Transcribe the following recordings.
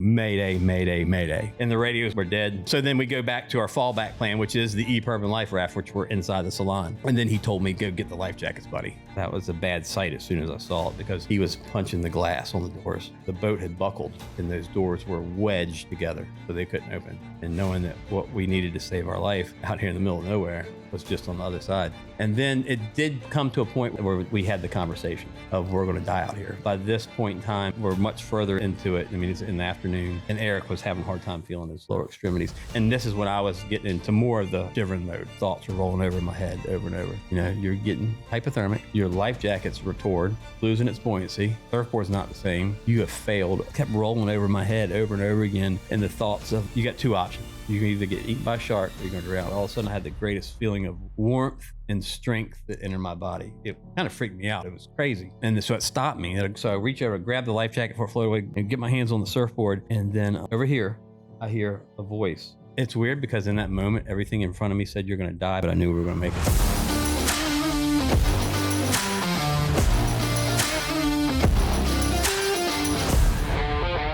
Mayday, mayday, mayday. And the radios were dead. So then we go back to our fallback plan, which is the E-Perban life raft, which were inside the salon. And then he told me, go get the life jackets, buddy. That was a bad sight as soon as I saw it because he was punching the glass on the doors. The boat had buckled and those doors were wedged together so they couldn't open. And knowing that what we needed to save our life out here in the middle of nowhere was just on the other side. And then it did come to a point where we had the conversation of we're going to die out here. By this point in time, we're much further into it. I mean, it's in the afternoon and Eric was having a hard time feeling his lower extremities. And this is when I was getting into more of the shivering mode. Thoughts were rolling over in my head over and over. You know, you're getting hypothermic. Your life jacket's retort, losing its buoyancy. Surfboard's not the same. You have failed. It kept rolling over my head over and over again. And the thoughts of, you got two options. You can either get eaten by a shark or you're going to drown. All of a sudden, I had the greatest feeling of warmth and strength that entered my body. It kind of freaked me out. It was crazy. And so it stopped me. So I reach over, grab the life jacket before it floated away, and get my hands on the surfboard. And then over here, I hear a voice. It's weird because in that moment, everything in front of me said you're going to die, but I knew we were going to make it.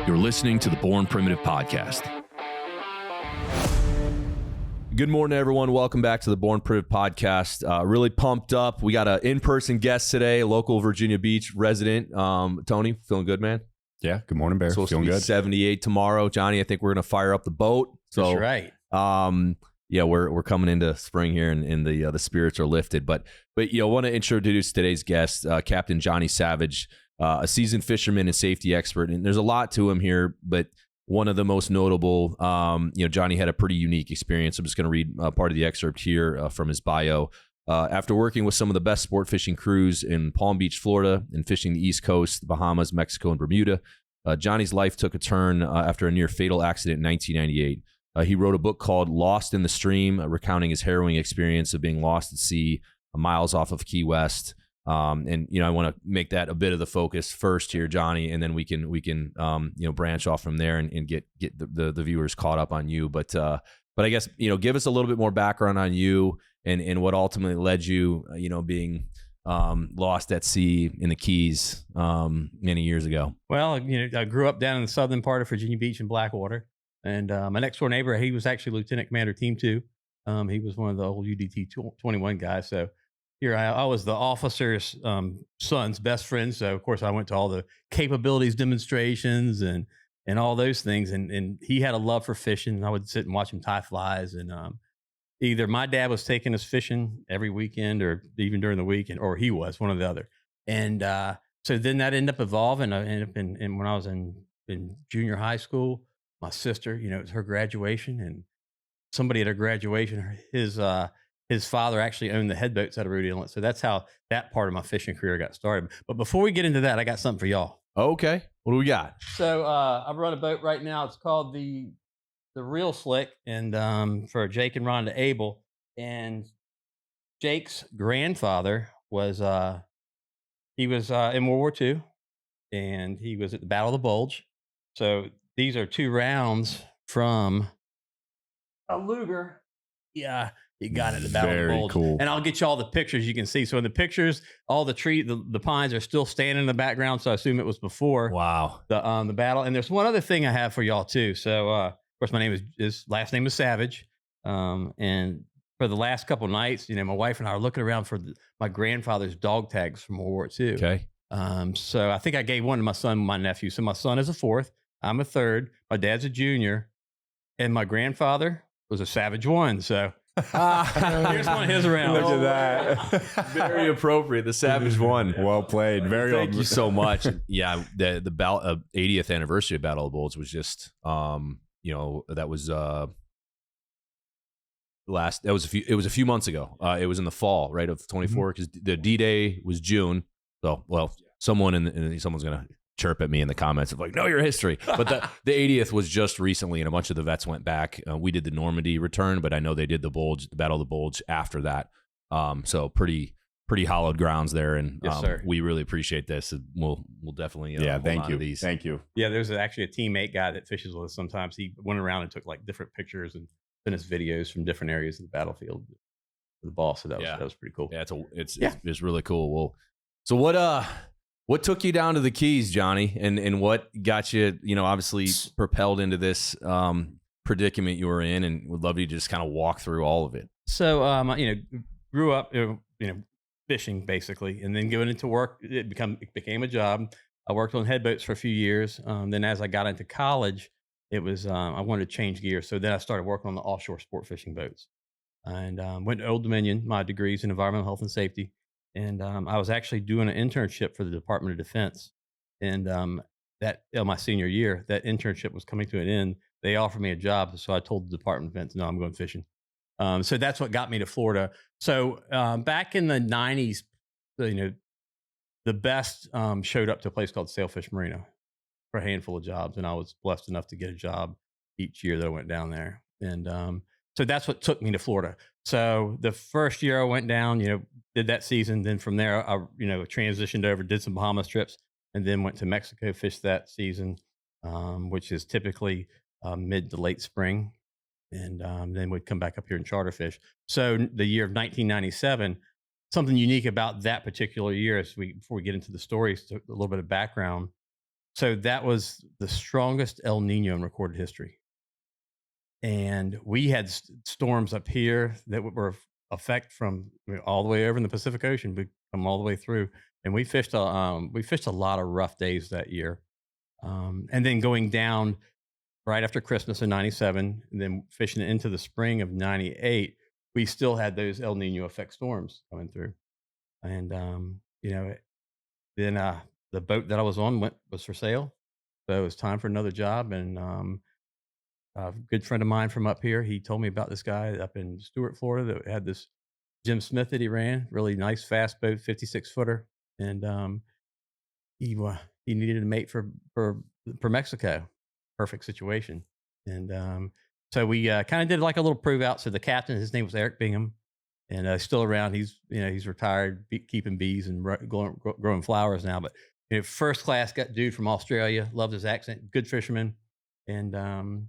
You're listening to the Born Primitive Podcast. Good morning, everyone. Welcome back to the Born Primitive Podcast. Really pumped up. We got an in-person guest today, a local Virginia Beach resident. Tony, feeling good, man? Yeah. Good morning, Bear. So feeling good. 78 tomorrow. Johnny, I think we're going to fire up the boat. So, that's right. Yeah, we're coming into spring here, and the spirits are lifted. But I want to introduce today's guest, Captain Johnny Savage, a seasoned fisherman and safety expert. And there's a lot to him here, but one of the most notable, Johnny had a pretty unique experience. I'm just going to read part of the excerpt here from his bio. After working with some of the best sport fishing crews in Palm Beach, Florida, and fishing the East Coast, the Bahamas, Mexico, and Bermuda, Johnny's life took a turn after a near fatal accident in 1998. He wrote a book called Lost in the Stream, recounting his harrowing experience of being lost at sea miles off of Key West. And I want to make that a bit of the focus first here, Johnny, and then we can branch off from there and get the viewers caught up on you. But I guess give us a little bit more background on you and what ultimately led you being lost at sea in the Keys many years ago. Well, I grew up down in the southern part of Virginia Beach in Blackwater, and my next door neighbor, he was actually Lieutenant Commander Team 2. He was one of the old UDT 21 guys, so. Here, I was the officer's son's best friend. So, of course, I went to all the capabilities demonstrations and all those things. And he had a love for fishing. I would sit and watch him tie flies. And either my dad was taking us fishing every weekend or even during the week, or he was, one or the other. And so then that ended up evolving. I ended up in when I was in junior high school, my sister, it was her graduation. And somebody at her graduation, his father actually owned the head boats out of Rhode Island. So that's how that part of my fishing career got started. But before we get into that, I got something for y'all. Okay. What do we got? So I run a boat right now. It's called the Real Slick, and for Jake and Rhonda Abel. And Jake's grandfather was in World War II, and he was at the Battle of the Bulge. So these are 2 rounds from a Luger. Yeah. You got it, the Battle of the Bulge. Cool. And I'll get you all the pictures you can see. So in the pictures, all the the pines are still standing in the background. So I assume it was before the battle. And there's one other thing I have for y'all too. So of course, my name his last name is Savage. And for the last couple of nights, my wife and I are looking around for my grandfather's dog tags from World War II. Okay. So I think I gave one to my son, my nephew. So my son is a 4th. I'm a 3rd. My dad's a junior, and my grandfather was a Savage 1. So. Here's one of his around. Look at that. Very appropriate. The Savage 1. Well played. Thank you so much. Yeah, the 80th anniversary of Battle of the Bulge was just that was it was a few months ago. It was in the fall, right, of 24, because the D-Day was June. So, someone's gonna chirp at me in the comments of like, know your history. But the 80th was just recently, and a bunch of the vets went back. We did the Normandy return, but I know they did the Battle of the Bulge after that. So pretty hallowed grounds there, and yes, sir. We really appreciate this. We'll definitely thank you. These. Thank you. Yeah, there's actually a teammate guy that fishes with us sometimes. He went around and took like different pictures and sent us videos from different areas of the battlefield with the boss. So that was pretty cool. Yeah, it's really cool. Well, so what What took you down to the Keys, Johnny, and what got you, obviously propelled into this predicament you were in, and would love you to just kind of walk through all of it. So, grew up, fishing basically, and then going into work, it became a job. I worked on headboats for a few years. Then as I got into college, it was, I wanted to change gears. So then I started working on the offshore sport fishing boats and went to Old Dominion, my degrees in environmental health and safety. And I was actually doing an internship for the Department of Defense. And my senior year, that internship was coming to an end. They offered me a job. So I told the Department of Defense, no, I'm going fishing. So that's what got me to Florida. So back in the 90s, the best showed up to a place called Sailfish Marina for a handful of jobs. And I was blessed enough to get a job each year that I went down there. And so that's what took me to Florida. So the first year I went down, did that season. Then from there, I, transitioned over, did some Bahamas trips, and then went to Mexico, fished that season, which is typically mid to late spring. And then we'd come back up here and charter fish. So the year of 1997, something unique about that particular year, before we get into the stories, a little bit of background. So that was the strongest El Nino in recorded history. And we had storms up here that were effect from all the way over in the Pacific Ocean, we come all the way through. And we fished a lot of rough days that year. And then going down right after Christmas in 97, and then fishing into the spring of 98, we still had those El Nino effect storms coming through. And, then the boat that I was on was for sale. So it was time for another job. And a good friend of mine from up here, he told me about this guy up in Stuart, Florida, that had this Jim Smith that he ran, really nice, fast boat, 56-footer. And he needed a mate for Mexico. Perfect situation. And so we kind of did like a little prove out. So the captain, his name was Eric Bingham, and still around. He's retired, keeping bees and growing flowers now. But first class dude from Australia, loved his accent, good fisherman, and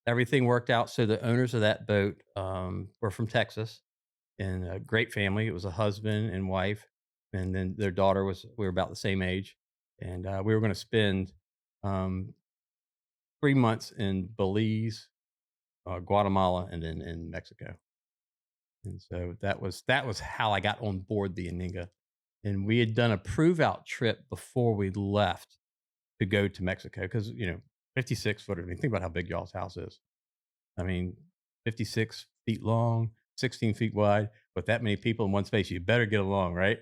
everything worked out. So the owners of that boat were from Texas, and a great family. It was a husband and wife, and then their daughter we were about the same age, and we were going to spend 3 months in Belize, Guatemala, and then in Mexico. And so that was how I got on board the Aninga. And we had done a prove out trip before we left to go to Mexico because 56-footer. I mean, think about how big y'all's house is. I mean, 56 feet long, 16 feet wide, with that many people in one space. You better get along, right?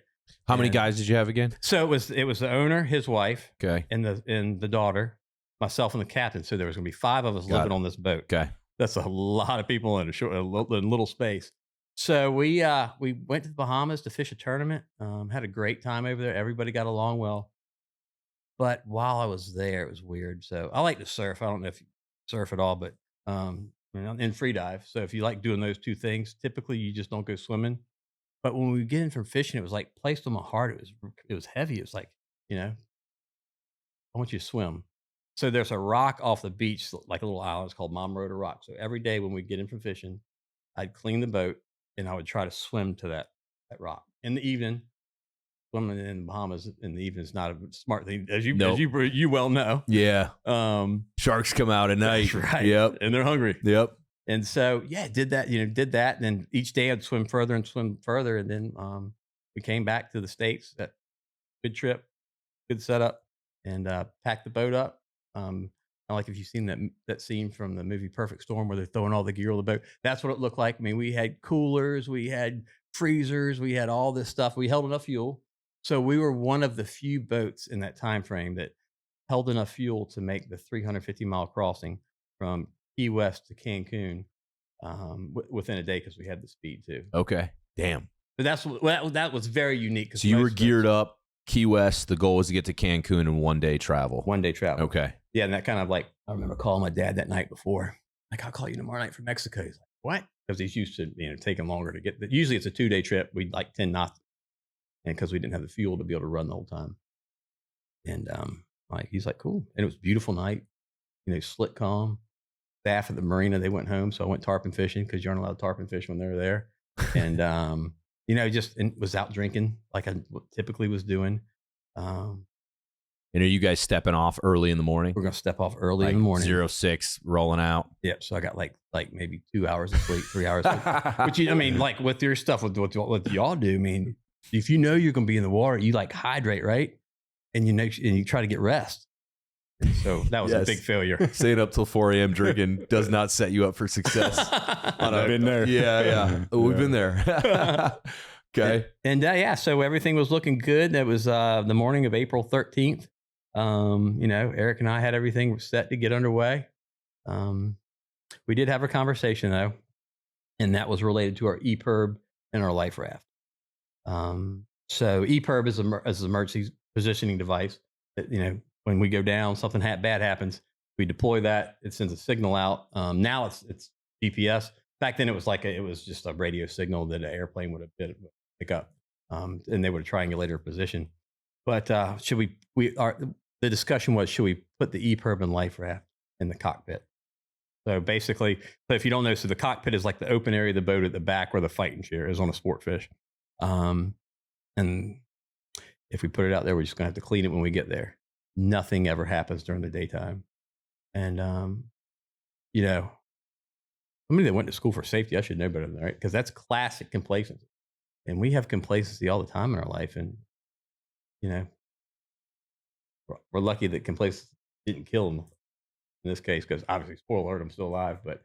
How many guys did you have again? So it was the owner, his wife, okay, and the daughter, myself, and the captain. So there was going to be 5 of us living on this boat. Okay, that's a lot of people in a little space. So we went to the Bahamas to fish a tournament. Had a great time over there. Everybody got along well. But while I was there, it was weird. So I like to surf. I don't know if you surf at all, but in free dive. So if you like doing those two things, typically you just don't go swimming. But when we get in from fishing, it was like placed on my heart. It was heavy. It was like, I want you to swim. So there's a rock off the beach, like a little island. It's called Mom Rota Rock. So every day when we get in from fishing, I'd clean the boat and I would try to swim to that rock. In the evening, swimming in the Bahamas in the evening is not a smart thing, as you well know. Yeah. Sharks come out at night. That's right. Yep. And they're hungry. Yep. And so, did that. And then each day I'd swim further and swim further. And then we came back to the States. That good trip, good setup, and packed the boat up. Like if you've seen that scene from the movie Perfect Storm where they're throwing all the gear on the boat, that's what it looked like. I mean, we had coolers, we had freezers, we had all this stuff. We held enough fuel. So we were one of the few boats in that time frame that held enough fuel to make the 350-mile crossing from Key West to Cancun within a day because we had the speed too. Okay. Damn. But that was very unique. So you were geared up. Key West, the goal was to get to Cancun in 1 day travel. 1 day travel. Okay. Yeah, and that kind of I remember calling my dad that night before. Like, I'll call you tomorrow night from Mexico. He's like, what? Because he's used to taking longer to get. Usually it's a 2 day trip. We'd 10 knots, and because we didn't have the fuel to be able to run the whole time. And he's like, cool. And it was a beautiful night. Slick calm. Staff at the marina, they went home, so I went tarpon fishing because you aren't allowed to tarpon fish when they're there. And and was out drinking like I typically was doing. And are you guys stepping off early in the morning? We're going to step off early Like in the morning. 06 rolling out. Yep. So I got like maybe 2 hours of sleep, 3 hours of sleep. Which, I mean, like with your stuff, with what y'all do, I mean, if you know you're going to be in the water, you like hydrate, right? And you try to get rest. And so that was a big failure. Staying up till 4 a.m. drinking does not set you up for success. I've been there. Yeah. We've been there. Okay. And so everything was looking good. That was the morning of April 13th. Eric and I had everything set to get underway. We did have a conversation though, and that was related to our EPIRB and our life raft. So EPIRB is an emergency positioning device that, when we go down, something bad happens, we deploy that, it sends a signal out. Now it's GPS. Back then it was just a radio signal that an airplane would have pick up, and they would have triangulated our position. But the discussion was, should we put the EPIRB and life raft in the cockpit? So basically, if you don't know, so the cockpit is like the open area of the boat at the back where the fighting chair is on a sport fish. And if we put it out there, we're just going to have to clean it when we get there. Nothing ever happens during the daytime. And, somebody that went to school for safety, I should know better than that, right? Because that's classic complacency. And we have complacency all the time in our life. And, we're lucky that complacency didn't kill him in this case, because obviously, spoiler alert, I'm still alive. But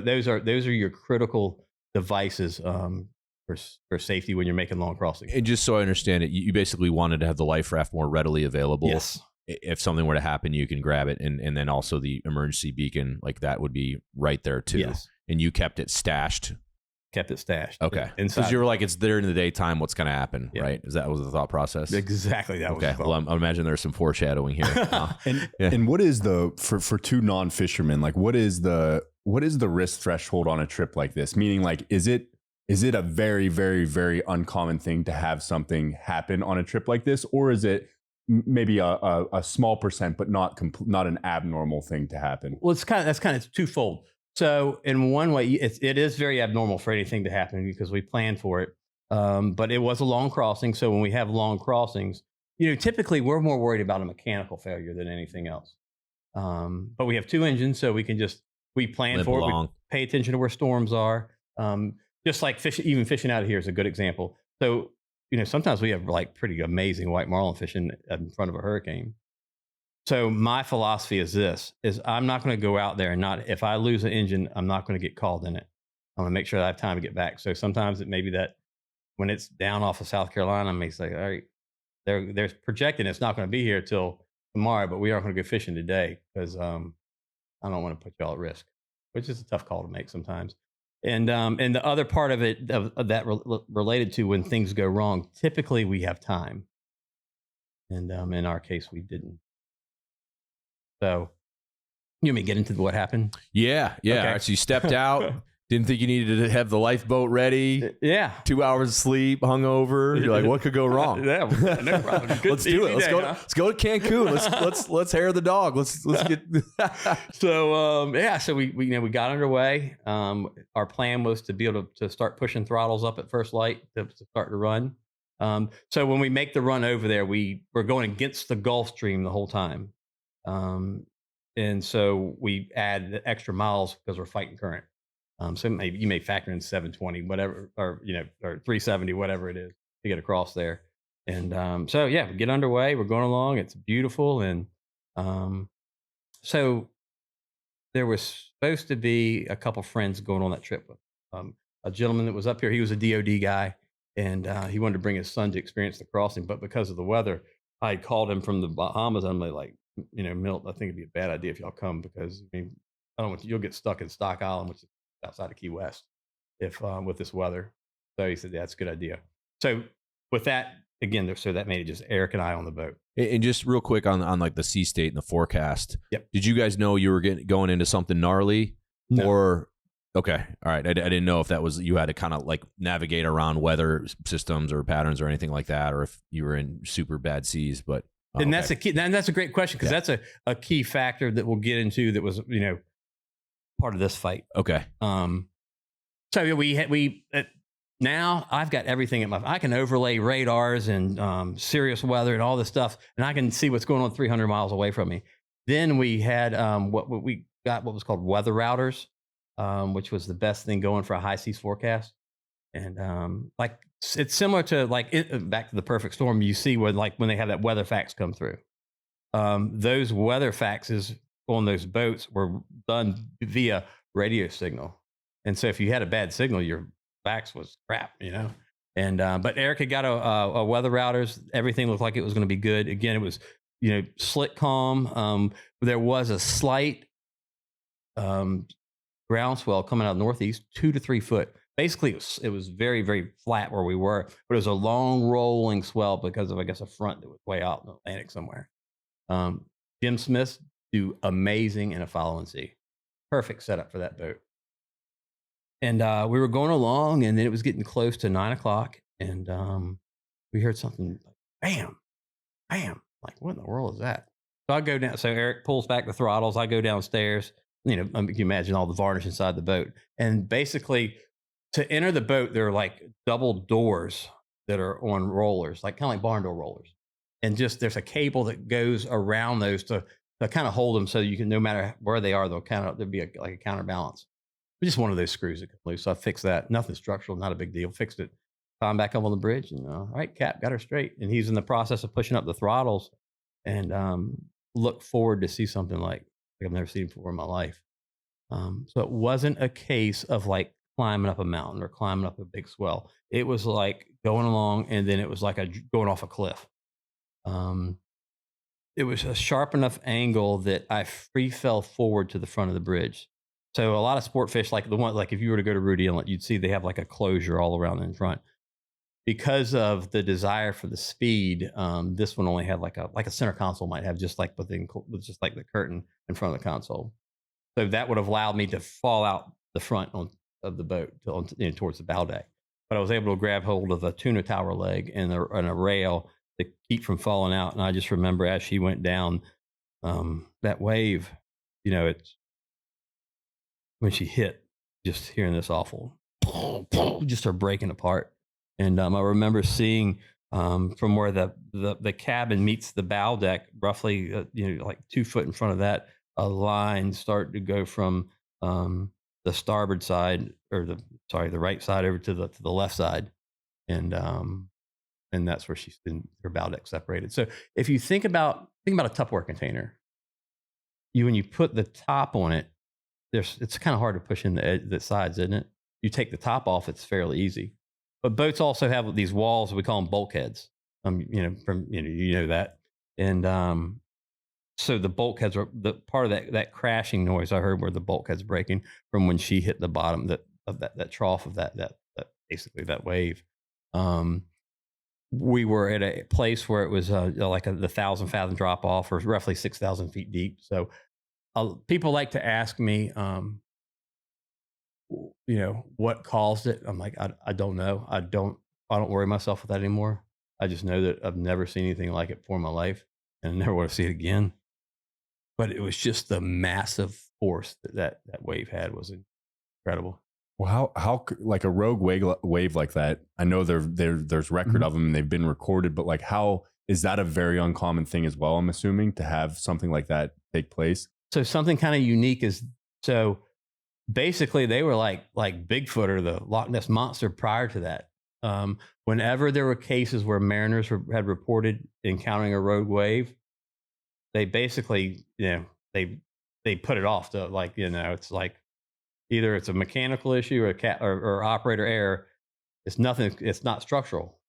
those are your critical devices for safety when you're making long crossings. And just so I understand it, you basically wanted to have the life raft more readily available. Yes. If something were to happen, you can grab it, and then also the emergency beacon, like that would be right there too. Yes. And you kept it stashed. Okay. Because you were like, it's there in the daytime. What's going to happen, right? Was the thought process? Exactly. That was okay. Well, I imagine there's some foreshadowing here. And what is for two non-fishermen, like what is the risk threshold on a trip like this? Meaning, like, is it a very, very, very uncommon thing to have something happen on a trip like this, or is it maybe a small percent, but not an abnormal thing to happen? Well, that's kind of twofold. So in one way, it is very abnormal for anything to happen because we planned for it. But it was a long crossing. So when we have long crossings, typically we're more worried about a mechanical failure than anything else. But we have two engines, so we plan for it. We pay attention to where storms are. Just like fishing out of here is a good example. So, sometimes we have like pretty amazing white marlin fishing in front of a hurricane. So my philosophy is I'm not going to go out there and if I lose an engine, I'm not going to get called in it. I'm going to make sure that I have time to get back. So sometimes it may be that when it's down off of South Carolina, I may say, all right, they're projecting it's not going to be here till tomorrow, but we aren't going to go fishing today because I don't want to put y'all at risk, which is a tough call to make sometimes. And the other part of it that related to when things go wrong, typically we have time. And in our case, we didn't. So you want me to get into what happened? Yeah. Okay. All right, so you stepped out. Didn't think you needed to have the lifeboat ready. Yeah. 2 hours of sleep, hungover. You're like, what could go wrong? Yeah, no problem. Let's do it. Let's go to Cancun. Let's hair the dog. Let's get. So we got underway. Our plan was to be able to start pushing throttles up at first light to start to run. So when we make the run over there, we're going against the Gulf Stream the whole time. And so we add the extra miles because we're fighting current. So maybe you may factor in 720, whatever, or 370, whatever it is to get across there. And we get underway. We're going along. It's beautiful. And so there was supposed to be a couple friends going on that trip with a gentleman that was up here. He was a DOD guy, and he wanted to bring his son to experience the crossing. But because of the weather, I called him from the Bahamas. I'm like, Milt, I think it'd be a bad idea if y'all come because I don't want you'll get stuck in Stock Island, which is outside of Key West, if with this weather. So he said, yeah, that's a good idea. So with that, again, so that made it just Eric and I on the boat. And just real quick on like the sea state and the forecast. Yep. Did you guys know you were going into something gnarly? No. Or okay, all right. I didn't know if that was you had to kind of like navigate around weather systems or patterns or anything like that, or if you were in super bad seas. But and that's a key. And that's a great question because that's a key factor that we'll get into. That was part of this fight. Okay. So we Now I've got everything I can overlay radars and serious weather and all this stuff, and I can see what's going on 300 miles away from me. Then we had what we got, what was called weather routers, which was the best thing going for a high seas forecast. And like it's similar to like back to the perfect storm. You see when they have that weather fax come through. Those weather faxes on those boats were done via radio signal, and so if you had a bad signal, your fax was crap, you know. And but Eric had got a weather routers. Everything looked like it was going to be good. Again, it was slick calm. There was a slight groundswell coming out northeast, 2 to 3 foot. Basically, it was very, very flat where we were, but it was a long rolling swell because of, I guess, a front that was way out in the Atlantic somewhere. Jim Smiths do amazing in a following sea. Perfect setup for that boat. And we were going along, and then it was getting close to 9 o'clock, and we heard something like, bam, bam. Like, what in the world is that? So I go down. So Eric pulls back the throttles. I go downstairs. You can imagine all the varnish inside the boat. And basically, to enter the boat, there are like double doors that are on rollers, like kind of like barn door rollers. And just there's a cable that goes around those to kind of hold them so you can, no matter where they are, there'll be like a counterbalance. Just one of those screws that come loose. So I fixed that. Nothing structural, not a big deal. Fixed it. Climbed back up on the bridge, and all right, Cap, got her straight. And he's in the process of pushing up the throttles, and look forward to see something like I've never seen before in my life. So it wasn't a case of like climbing up a mountain or climbing up a big swell. It was like going along, and then it was like going off a cliff. It was a sharp enough angle that I free fell forward to the front of the bridge. So a lot of sport fish, like the one, like if you were to go to Rudy Inlet, you'd see they have like a closure all around in front. Because of the desire for the speed, this one only had like a center console might have, just like with just like the curtain in front of the console. So that would have allowed me to fall out the front of the boat towards the bow deck. But I was able to grab hold of a tuna tower leg and a rail to keep from falling out. And I just remember as she went down, that wave, it's when she hit, just hearing this awful, just her breaking apart. And I remember seeing from where the cabin meets the bow deck, roughly like 2 foot in front of that, a line start to go from the starboard side, or the right side, over to the left side, and that's where she's been, her bow deck separated. So if you think about a Tupperware container, when you put the top on it, it's kind of hard to push in the sides, isn't it? You take the top off, it's fairly easy. But boats also have these walls, we call them bulkheads. That. And so the bulkheads are the part of that crashing noise I heard, where the bulkheads breaking from when she hit the bottom of that trough of that basically that wave. We were at a place where it was like the 1,000 fathom drop off, or roughly 6,000 feet deep. So people like to ask me, what caused it? I'm like, I don't know. I don't worry myself with that anymore. I just know that I've never seen anything like it before in my life, and I never want to see it again. But it was just the massive force that wave had was incredible. Well, how like a rogue wave like that? I know there's record of them and they've been recorded, but like, how is that a very uncommon thing as well? I'm assuming, to have something like that take place. So something kind of unique is, so basically they were like Bigfoot or the Loch Ness Monster prior to that. Whenever there were cases where mariners had reported encountering a rogue wave, they basically, they put it off to it's like either it's a mechanical issue or operator error. It's nothing. It's not structural.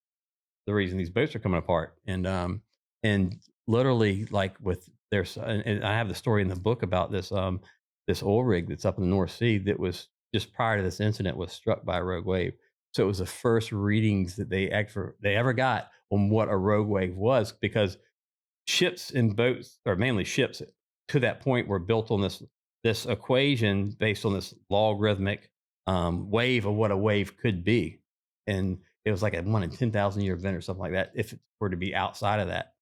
The reason these boats are coming apart, and literally like and I have the story in the book about this oil rig that's up in the North Sea that was just prior to this incident was struck by a rogue wave. So it was the first readings that they ever got on what a rogue wave was, because ships and boats, or mainly ships to that point, were built on this equation based on this logarithmic wave of what a wave could be. And it was like a 1 in 10,000 year event or something like that, if it were to be outside of that.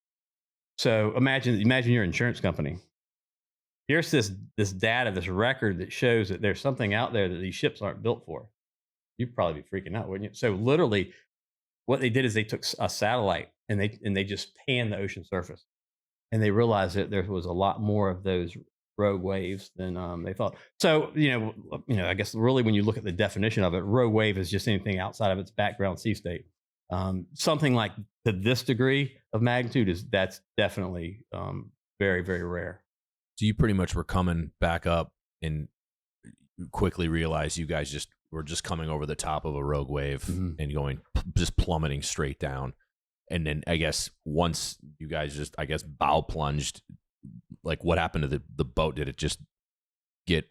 So imagine your insurance company. Here's this data, this record that shows that there's something out there that these ships aren't built for. you'd probably be freaking out, wouldn't you? So literally, what they did is they took a satellite and they just panned the ocean surface, and they realized that there was a lot more of those rogue waves than they thought. So I guess really when you look at the definition of it, rogue wave is just anything outside of its background sea state. Something like to this degree of magnitude that's definitely very, very rare. So you pretty much were coming back up and quickly realized you guys were just coming over the top of a rogue wave and going just plummeting straight down. And then I guess once you guys just bow plunged, like what happened to the boat? Did it just get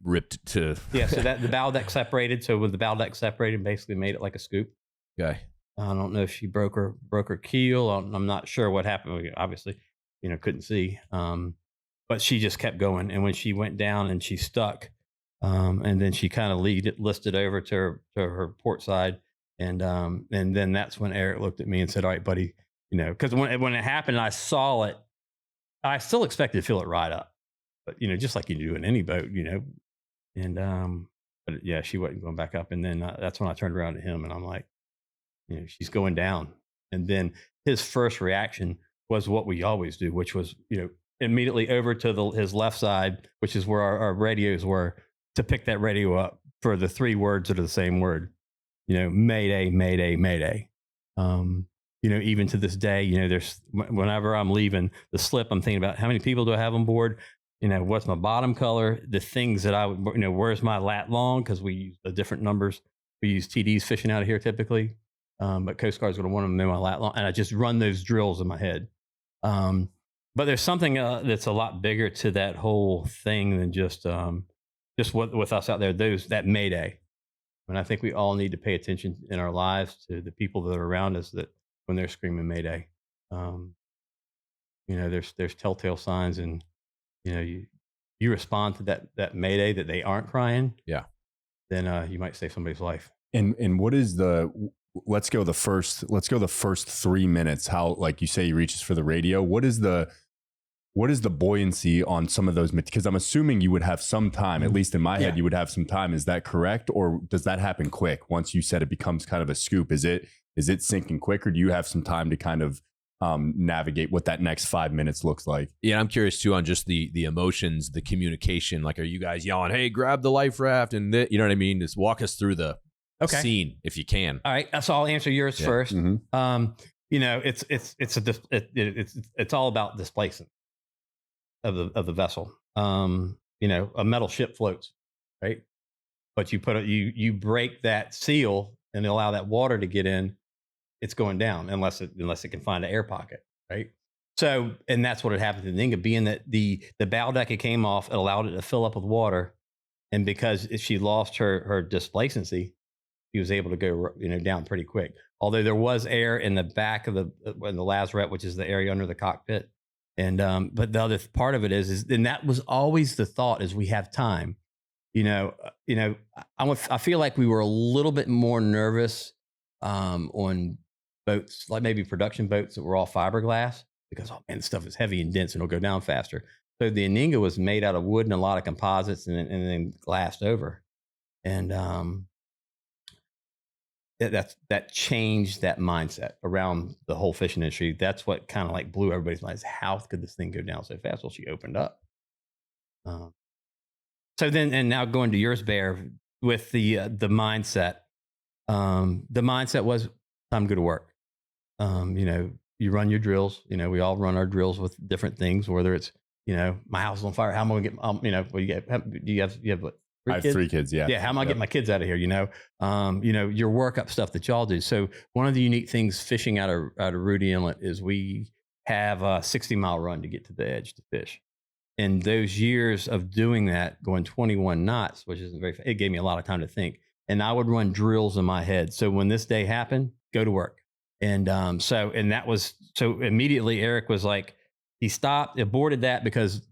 ripped to? Yeah, so that the bow deck separated. So when the bow deck separated, basically made it like a scoop. Okay. I don't know if she broke her keel. I'm not sure what happened. We obviously, couldn't see. But she just kept going, and when she went down and she stuck, and then she kind of listed over to her port side, and then that's when Eric looked at me and said, "All right, buddy," because when it happened, I saw it. I still expected to feel it ride up, but just like you do in any boat, and but yeah, she wasn't going back up, and then that's when I turned around to him, and I'm like, she's going down, and then his first reaction was what we always do, which was immediately over to his left side, which is where our radios were, to pick that radio up for the 3 words that are the same word, Mayday, Mayday, Mayday. Even to this day, there's whenever I'm leaving the slip, I'm thinking about how many people do I have on board? What's my bottom color? The things that I would, where's my lat long? Because we use the different numbers. We use TDs fishing out of here typically, but Coast Guard's going to want them to know my lat long, and I just run those drills in my head. But there's something that's a lot bigger to that whole thing than just what with us out there. That Mayday, and I think we all need to pay attention in our lives to the people that are around us that when they're screaming Mayday, there's telltale signs, and you respond to that Mayday that they aren't crying. Yeah, then you might save somebody's life. And what is let's go the first 3 minutes. How, like you say, he reaches for the radio. What is the buoyancy on some of those? Because I'm assuming you would have some time, at least in my head, you would have some time. Is that correct? Or does that happen quick? Once you said it becomes kind of a scoop, is it sinking quick, or do you have some time to kind of navigate what that next 5 minutes looks like? Yeah, I'm curious too on just the emotions, the communication. Like, are you guys yelling, "Hey, grab the life raft," and you know what I mean? Just walk us through the scene if you can. All right, so I'll answer yours first. Mm-hmm. It's all about displacement of the vessel. A metal ship floats, right? But you break that seal and allow that water to get in, it's going down unless it can find an air pocket, right? So, and that's what had happened to the Ninga, being that the bow deck it came off, it allowed it to fill up with water, and because she lost her displacency, he was able to go down pretty quick. Although there was air in the back of the lazarette, which is the area under the cockpit. And but the other part of it is and that was always the thought, is we have time. I feel like we were a little bit more nervous on boats, like maybe production boats that were all fiberglass, because this stuff is heavy and dense and it'll go down faster. So the Aninga was made out of wood and a lot of composites, and then glassed over, and that changed that mindset around the whole fishing industry. That's what kind of like blew everybody's minds. How could this thing go down so fast? Well, she opened up. So then, and now going to yours, Bear, with the mindset. The mindset was time to go to work. You run your drills. We all run our drills with different things, whether it's my house is on fire. How am I going to get? You have what? I have 3 kids. Yeah. Yeah. How am I getting my kids out of here? Your workup stuff that y'all do. So one of the unique things fishing out of Rudy Inlet is we have a 60-mile run to get to the edge to fish. And those years of doing that, going 21 knots, which isn't very, it gave me a lot of time to think. And I would run drills in my head. So when this day happened, go to work. And so immediately Eric was like, he stopped, aborted that because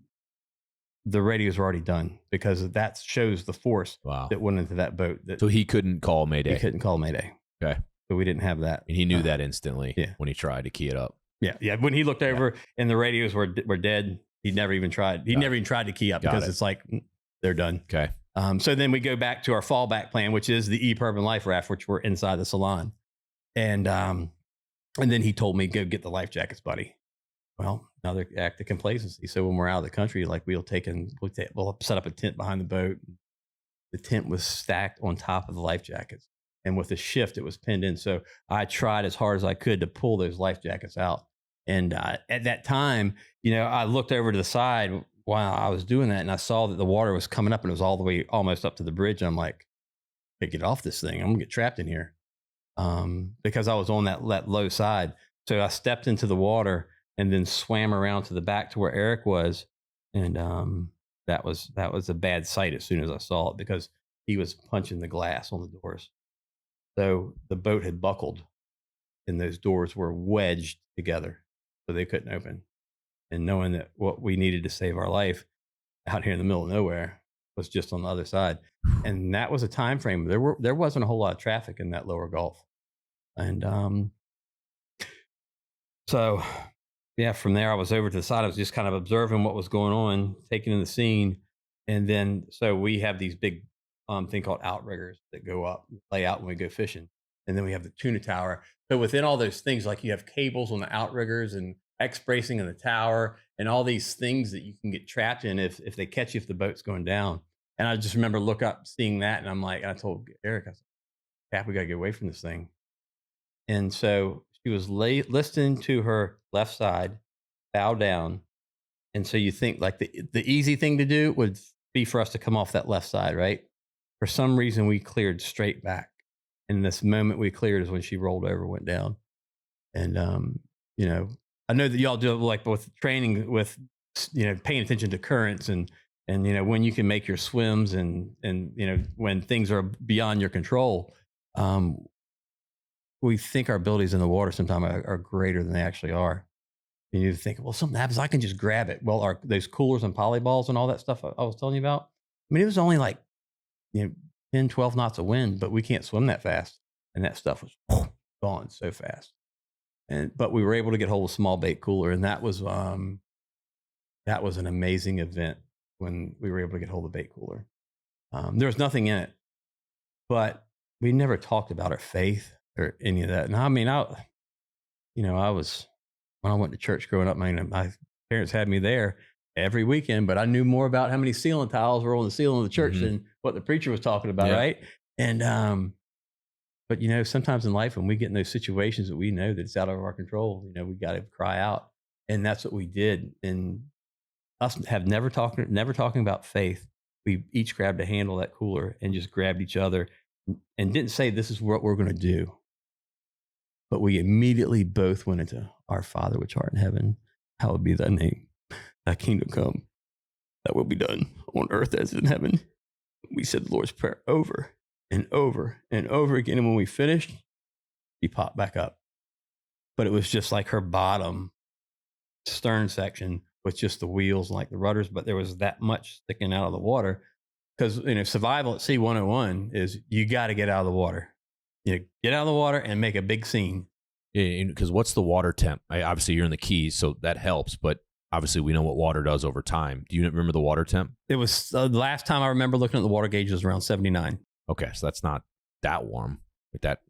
the radios were already done, because that shows the force that went into that boat. So he couldn't call Mayday. He couldn't call Mayday. Okay. So we didn't have that. And he knew that instantly when he tried to key it up. Yeah. Yeah. When he looked over and the radios were dead, he never even tried. He never even tried to key up because it's like, they're done. Okay. So then we go back to our fallback plan, which is the urban life raft, which we're inside the salon. And then he told me, go get the life jackets, buddy. Well, another act of complacency. So when we're out of the country, like we'll set up a tent behind the boat. The tent was stacked on top of the life jackets. And with the shift, it was pinned in. So I tried as hard as I could to pull those life jackets out. And at that time, I looked over to the side while I was doing that, and I saw that the water was coming up, and it was all the way almost up to the bridge. And I'm like, hey, get off this thing. I'm going to get trapped in here. Because I was on that low side. So I stepped into the water and then swam around to the back to where Eric was. And that was a bad sight as soon as I saw it, because he was punching the glass on the doors. So the boat had buckled and those doors were wedged together so they couldn't open. And knowing that what we needed to save our life out here in the middle of nowhere was just on the other side. And that was a time frame. There wasn't a whole lot of traffic in that lower Gulf. And so yeah, from there I was over to the side. I was just kind of observing what was going on, taking in the scene. And then so we have these big thing called outriggers that go up, lay out when we go fishing. And then we have the tuna tower. So within all those things, like you have cables on the outriggers and X bracing in the tower and all these things that you can get trapped in if they catch you, if the boat's going down. And I just remember look up, seeing that. And I'm like, I told Eric, I said, Cap, we got to get away from this thing. And so she was listening to her left side, bow down. And so you think like the easy thing to do would be for us to come off that left side, right? For some reason, we cleared straight back. And this moment we cleared is when she rolled over, went down. And, I know that y'all do like with training with, paying attention to currents and when you can make your swims and when things are beyond your control. We think our abilities in the water sometimes are greater than they actually are. And you think, well, something happens, I can just grab it. Well, those coolers and polyballs and all that stuff I was telling you about, I mean, it was only like, 10, 12 knots of wind, but we can't swim that fast. And that stuff was gone so fast. But we were able to get hold of a small bait cooler. And that was an amazing event when we were able to get hold of the bait cooler. There was nothing in it, but we never talked about our faith or any of that. And I mean, when I went to church growing up, my parents had me there every weekend, but I knew more about how many ceiling tiles were on the ceiling of the church than what the preacher was talking about. Yeah. Right. And, but sometimes in life, when we get in those situations that we know that it's out of our control, we got to cry out. And that's what we did. And us never talking about faith. We each grabbed a handle of that cooler and just grabbed each other and didn't say, this is what we're going to do. But we immediately both went into our Father, which art in heaven, hallowed be thy name. Thy kingdom come, that will be done on earth as in heaven. We said the Lord's Prayer over and over and over again. And when we finished, he popped back up. But it was just like her bottom stern section with just the wheels and like the rudders. But there was that much sticking out of the water because, survival at sea 101 is you got to get out of the water. Get out of the water and make a big scene. Yeah, because what's the water temp? Obviously, you're in the Keys, so that helps. But obviously, we know what water does over time. Do you remember the water temp? It was the last time I remember looking at the water gauge was around 79. Okay, so that's not that warm. But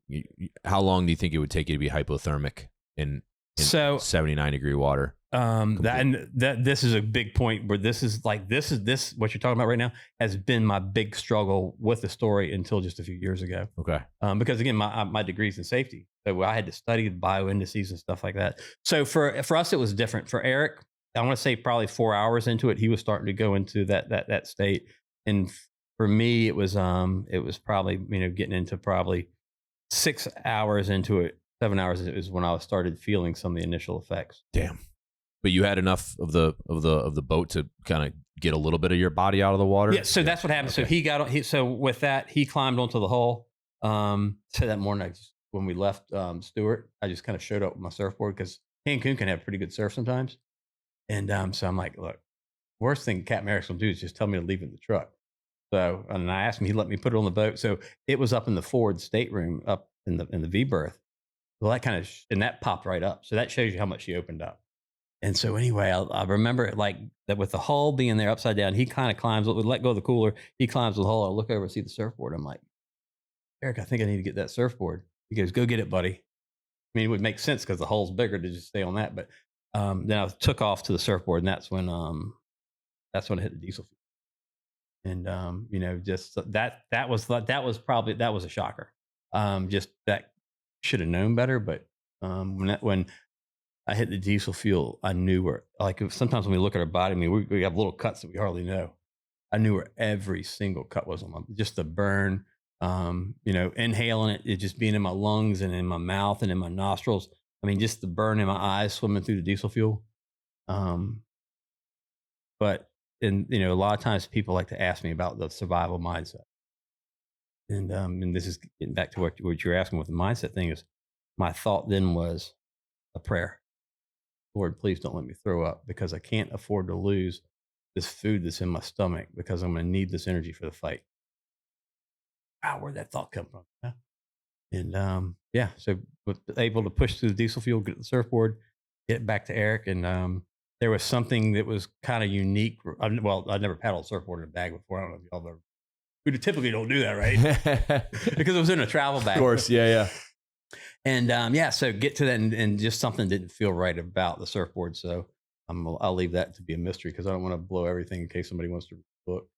how long do you think it would take you to be hypothermic in 79-degree water? This is a big point where this what you're talking about right now has been my big struggle with the story until just a few years ago. Okay. Because again, my degree's in safety, so I had to study bioindices and stuff like that. So for us, it was different. For Eric, I want to say probably 4 hours into it, he was starting to go into that state, and for me, it was probably getting into probably 6 hours into it. 7 hours is when I started feeling some of the initial effects. Damn. But you had enough of the boat to kind of get a little bit of your body out of the water. Yeah, so that's what happened. Okay. So with that, he climbed onto the hull. So that morning, when we left Stewart, I just kind of showed up with my surfboard because Cancun can have pretty good surf sometimes. And so I'm like, look, worst thing Captain Eric's gonna do is just tell me to leave it in the truck. So, and I asked him, he let me put it on the boat. So it was up in the forward stateroom, up in the V berth. Well, that and that popped right up. So that shows you how much she opened up. And so anyway, I remember it like that with the hull being there upside down. He kind of climbs. We let go of the cooler. He climbs the hull. I look over and see the surfboard. I'm like, Eric, I think I need to get that surfboard. He goes, go get it, buddy. I mean, it would make sense because the hull's bigger to just stay on that. But then I took off to the surfboard, and that's when I hit the diesel fuel. And just that was a shocker. Just that should have known better. But when I hit the diesel fuel, I knew where. Like sometimes when we look at our body, I mean, we have little cuts that we hardly know. I knew where every single cut was on just the burn. Inhaling it just being in my lungs and in my mouth and in my nostrils. I mean, just the burn in my eyes swimming through the diesel fuel. But a lot of times people like to ask me about the survival mindset. And this is getting back to what you're asking with the mindset thing is my thought then was a prayer. Lord, please don't let me throw up because I can't afford to lose this food that's in my stomach because I'm going to need this energy for the fight. Wow, where'd that thought come from? Huh? And so was able to push through the diesel fuel, get the surfboard, get back to Eric. And there was something that was kind of unique. I'd never paddled a surfboard in a bag before. I don't know if y'all ever. We typically don't do that, right? Because it was in a travel bag. Of course, yeah. And so get to that, and just something didn't feel right about the surfboard. So I'll leave that to be a mystery because I don't want to blow everything in case somebody wants to book.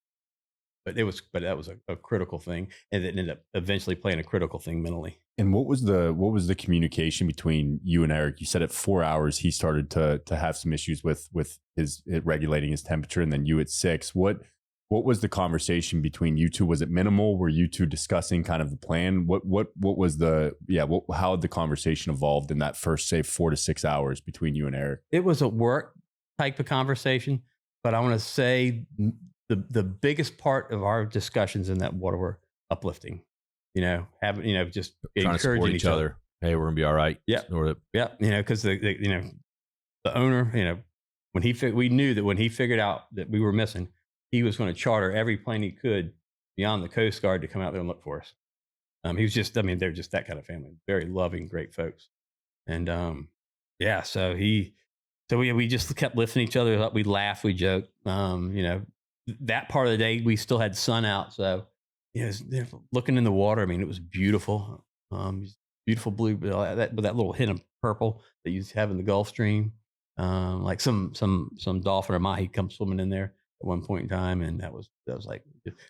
But that was a critical thing, and it ended up eventually playing a critical thing mentally. And what was the communication between you and Eric? You said at 4 hours he started to have some issues with his regulating his temperature, and then you at 6. What was the conversation between you two? Was it minimal? Were you two discussing kind of the plan? What was how had the conversation evolved in that first, say, 4 to 6 hours between you and Eric? It was a work type of conversation, but I want to say the biggest part of our discussions in that water were uplifting. Just trying to support each other. Hey, we're gonna be all right. Yeah, because the owner, we knew that when he figured out that we were missing, he was going to charter every plane he could beyond the Coast Guard to come out there and look for us. He was just, they're just that kind of family, very loving, great folks. And so we just kept lifting each other up. We laughed, we joked. That part of the day, we still had sun out. So, looking in the water, I mean, it was beautiful. Beautiful blue, with that little hint of purple that you have in the Gulf Stream. Like some dolphin or mahi come swimming in there at one point in time. And that was like,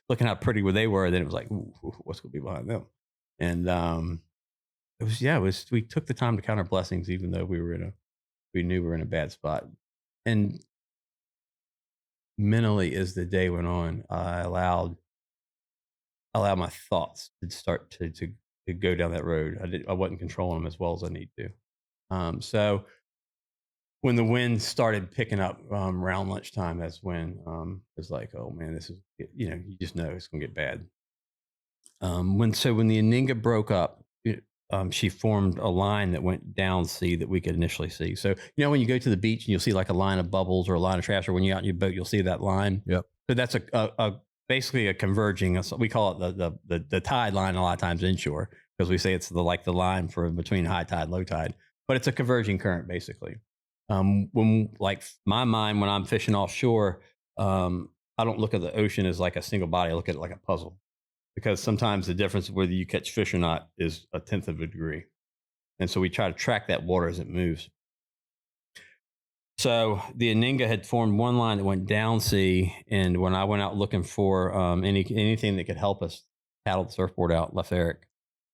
looking how pretty where they were. Then it was like, ooh, what's going to be behind them? And we took the time to count our blessings, even though we knew we were in a bad spot. And mentally, as the day went on, I allowed my thoughts to start to go down that road. I wasn't controlling them as well as I need to. So when the wind started picking up around lunchtime, that's when it was like, oh man, this is, you just know it's going to get bad. When the Aninga broke up, she formed a line that went down sea that we could initially see. So, when you go to the beach and you'll see like a line of bubbles or a line of trash, or when you're out in your boat, you'll see that line. Yep. So that's basically a converging, we call it the tide line a lot of times inshore, because we say it's the line for between high tide, low tide, but it's a converging current basically. When my mind, when I'm fishing offshore, I don't look at the ocean as like a single body. I look at it like a puzzle. Because sometimes the difference of whether you catch fish or not is 1/10 of a degree. And so we try to track that water as it moves. So the Aninga had formed one line that went down sea. And when I went out looking for anything that could help us paddle the surfboard out, left Eric,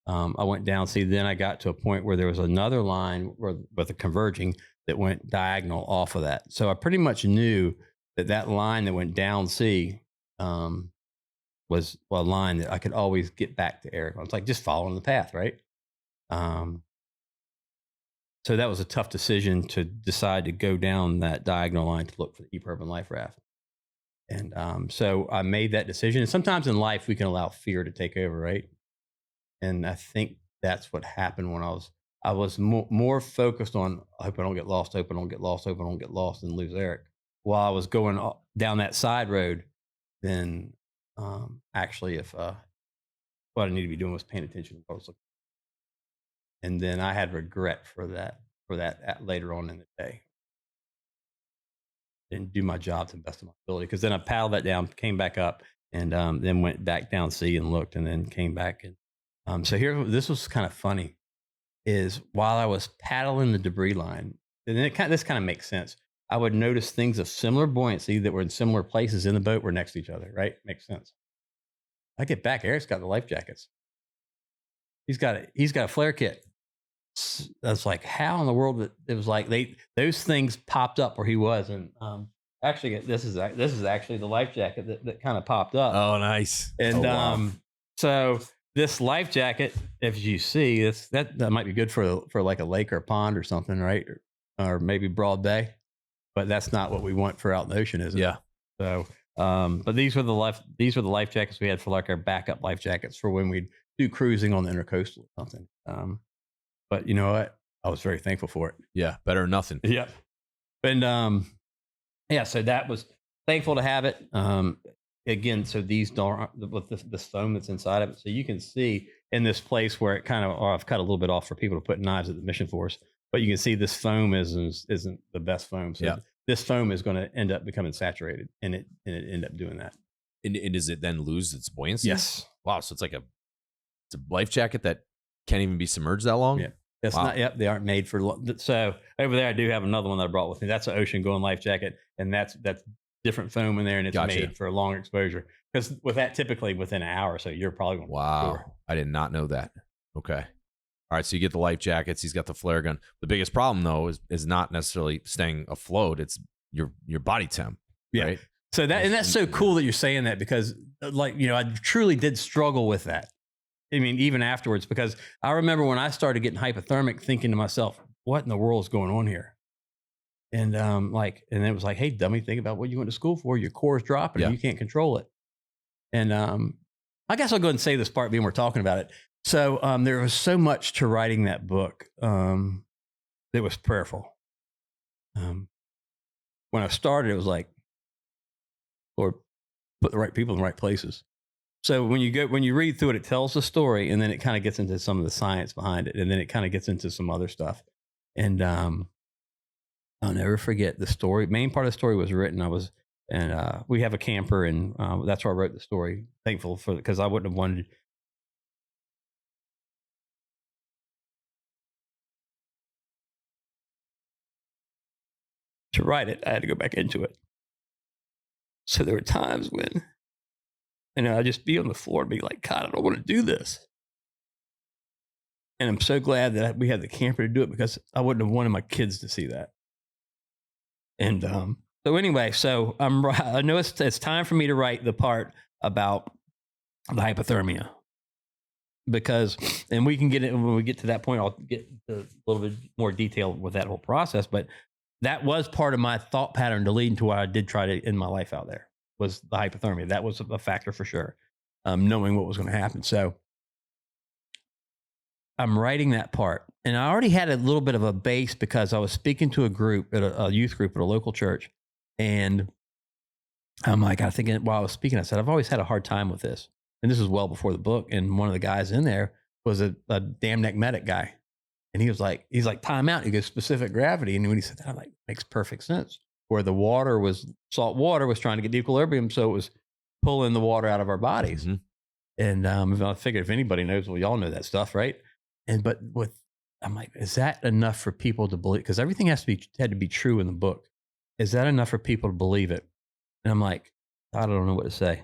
I went down sea. Then I got to a point where there was another line with a converging that went diagonal off of that. So I pretty much knew that line that went down sea was a line that I could always get back to Eric. I was like, just following the path, right? So that was a tough decision to decide to go down that diagonal line to look for the E-Urban Life Raft. And so I made that decision. And sometimes in life, we can allow fear to take over, right? And I think that's what happened when I was more focused on, I hope I don't get lost, hope I don't get lost, hope I don't get lost and lose Eric, while I was going down that side road than actually if what I need to be doing was paying attention to what I was looking for. And then I had regret for that later on in the day. and do my job to the best of my ability. Because then I paddled that down, came back up, and then went back down sea and looked, and then came back. And so here, this was kind of funny. Is while I was paddling the debris line, and this kind of makes sense. I would notice things of similar buoyancy that were in similar places in the boat were next to each other. Right, makes sense. I get back, Eric's got the life jackets. He's got a flare kit. That's like, how in the world it was like those things popped up where he was. And actually this is actually the life jacket that kind of popped up. Oh, nice. And wow. So this life jacket, if you see, that might be good for like a lake or a pond or something, right? Or maybe Broad Bay, but that's not what we want for out in the ocean, is it? Yeah. So but these were the life jackets we had for like our backup life jackets for when we'd do cruising on the intercoastal or something. But you know what? I was very thankful for it. Yeah, better than nothing. Yeah. And yeah, so that was thankful to have it. Again, so these don't, with the foam that's inside of it. So you can see in this place where it kind of, I've cut a little bit off for people to put knives at the mission force, but you can see this foam isn't the best foam. So this foam is going to end up becoming saturated, and it end up doing that. And does it then lose its buoyancy? Yes. Wow. So it's a life jacket that can't even be submerged that long? Yeah. That's not, yep, they aren't made for, so over there I do have another one that I brought with me. That's an ocean going life jacket, and that's different foam in there, and it's made for a long exposure. Because with that, typically within an hour or so, you're probably going to Wow. I did not know that. Okay. All right, so you get the life jackets, he's got the flare gun. The biggest problem though is not necessarily staying afloat, it's your body temp. Yeah. Right? So that's so cool that you're saying that, because like, you know, I truly did struggle with that. I mean, even afterwards, because I remember when I started getting hypothermic, thinking to myself, what in the world is going on here? And and it was like, hey, dummy, think about what you went to school for. Your core is dropping and you can't control it. And I guess I'll go ahead and say this part being we're talking about it. So there was so much to writing that book that was prayerful. When I started, it was like, Lord, put the right people in the right places. So when you read through it, it tells the story, and then it kind of gets into some of the science behind it, and then it kind of gets into some other stuff. And I'll never forget the story. Main part of the story was written. We have a camper, and that's where I wrote the story. Thankful for it, because I wouldn't have wanted to write it. I had to go back into it. So there were times when, I'd just be on the floor and be like, God, I don't want to do this. And I'm so glad that we had the camper to do it, because I wouldn't have wanted my kids to see that. And so anyway, I know it's time for me to write the part about the hypothermia, and we can get it when we get to that point. I'll get a little bit more detail with that whole process, but that was part of my thought pattern to lead into what I did try to end my life out there, was the hypothermia. That was a factor for sure, knowing what was going to happen. So I'm writing that part, and I already had a little bit of a base, because I was speaking to a group at a youth group at a local church. And I'm like, I think while I was speaking, I said, I've always had a hard time with this. And this was well before the book. And one of the guys in there was a damn neck medic guy. And he's like, time out. He goes, specific gravity. And when he said that, I'm like, makes perfect sense. Where the salt water was trying to get the equilibrium. So it was pulling the water out of our bodies. Mm-hmm. And I figured if anybody knows, well, y'all know that stuff, right? I'm like, is that enough for people to believe? Because everything had to be true in the book. Is that enough for people to believe it? And I'm like, I don't know what to say.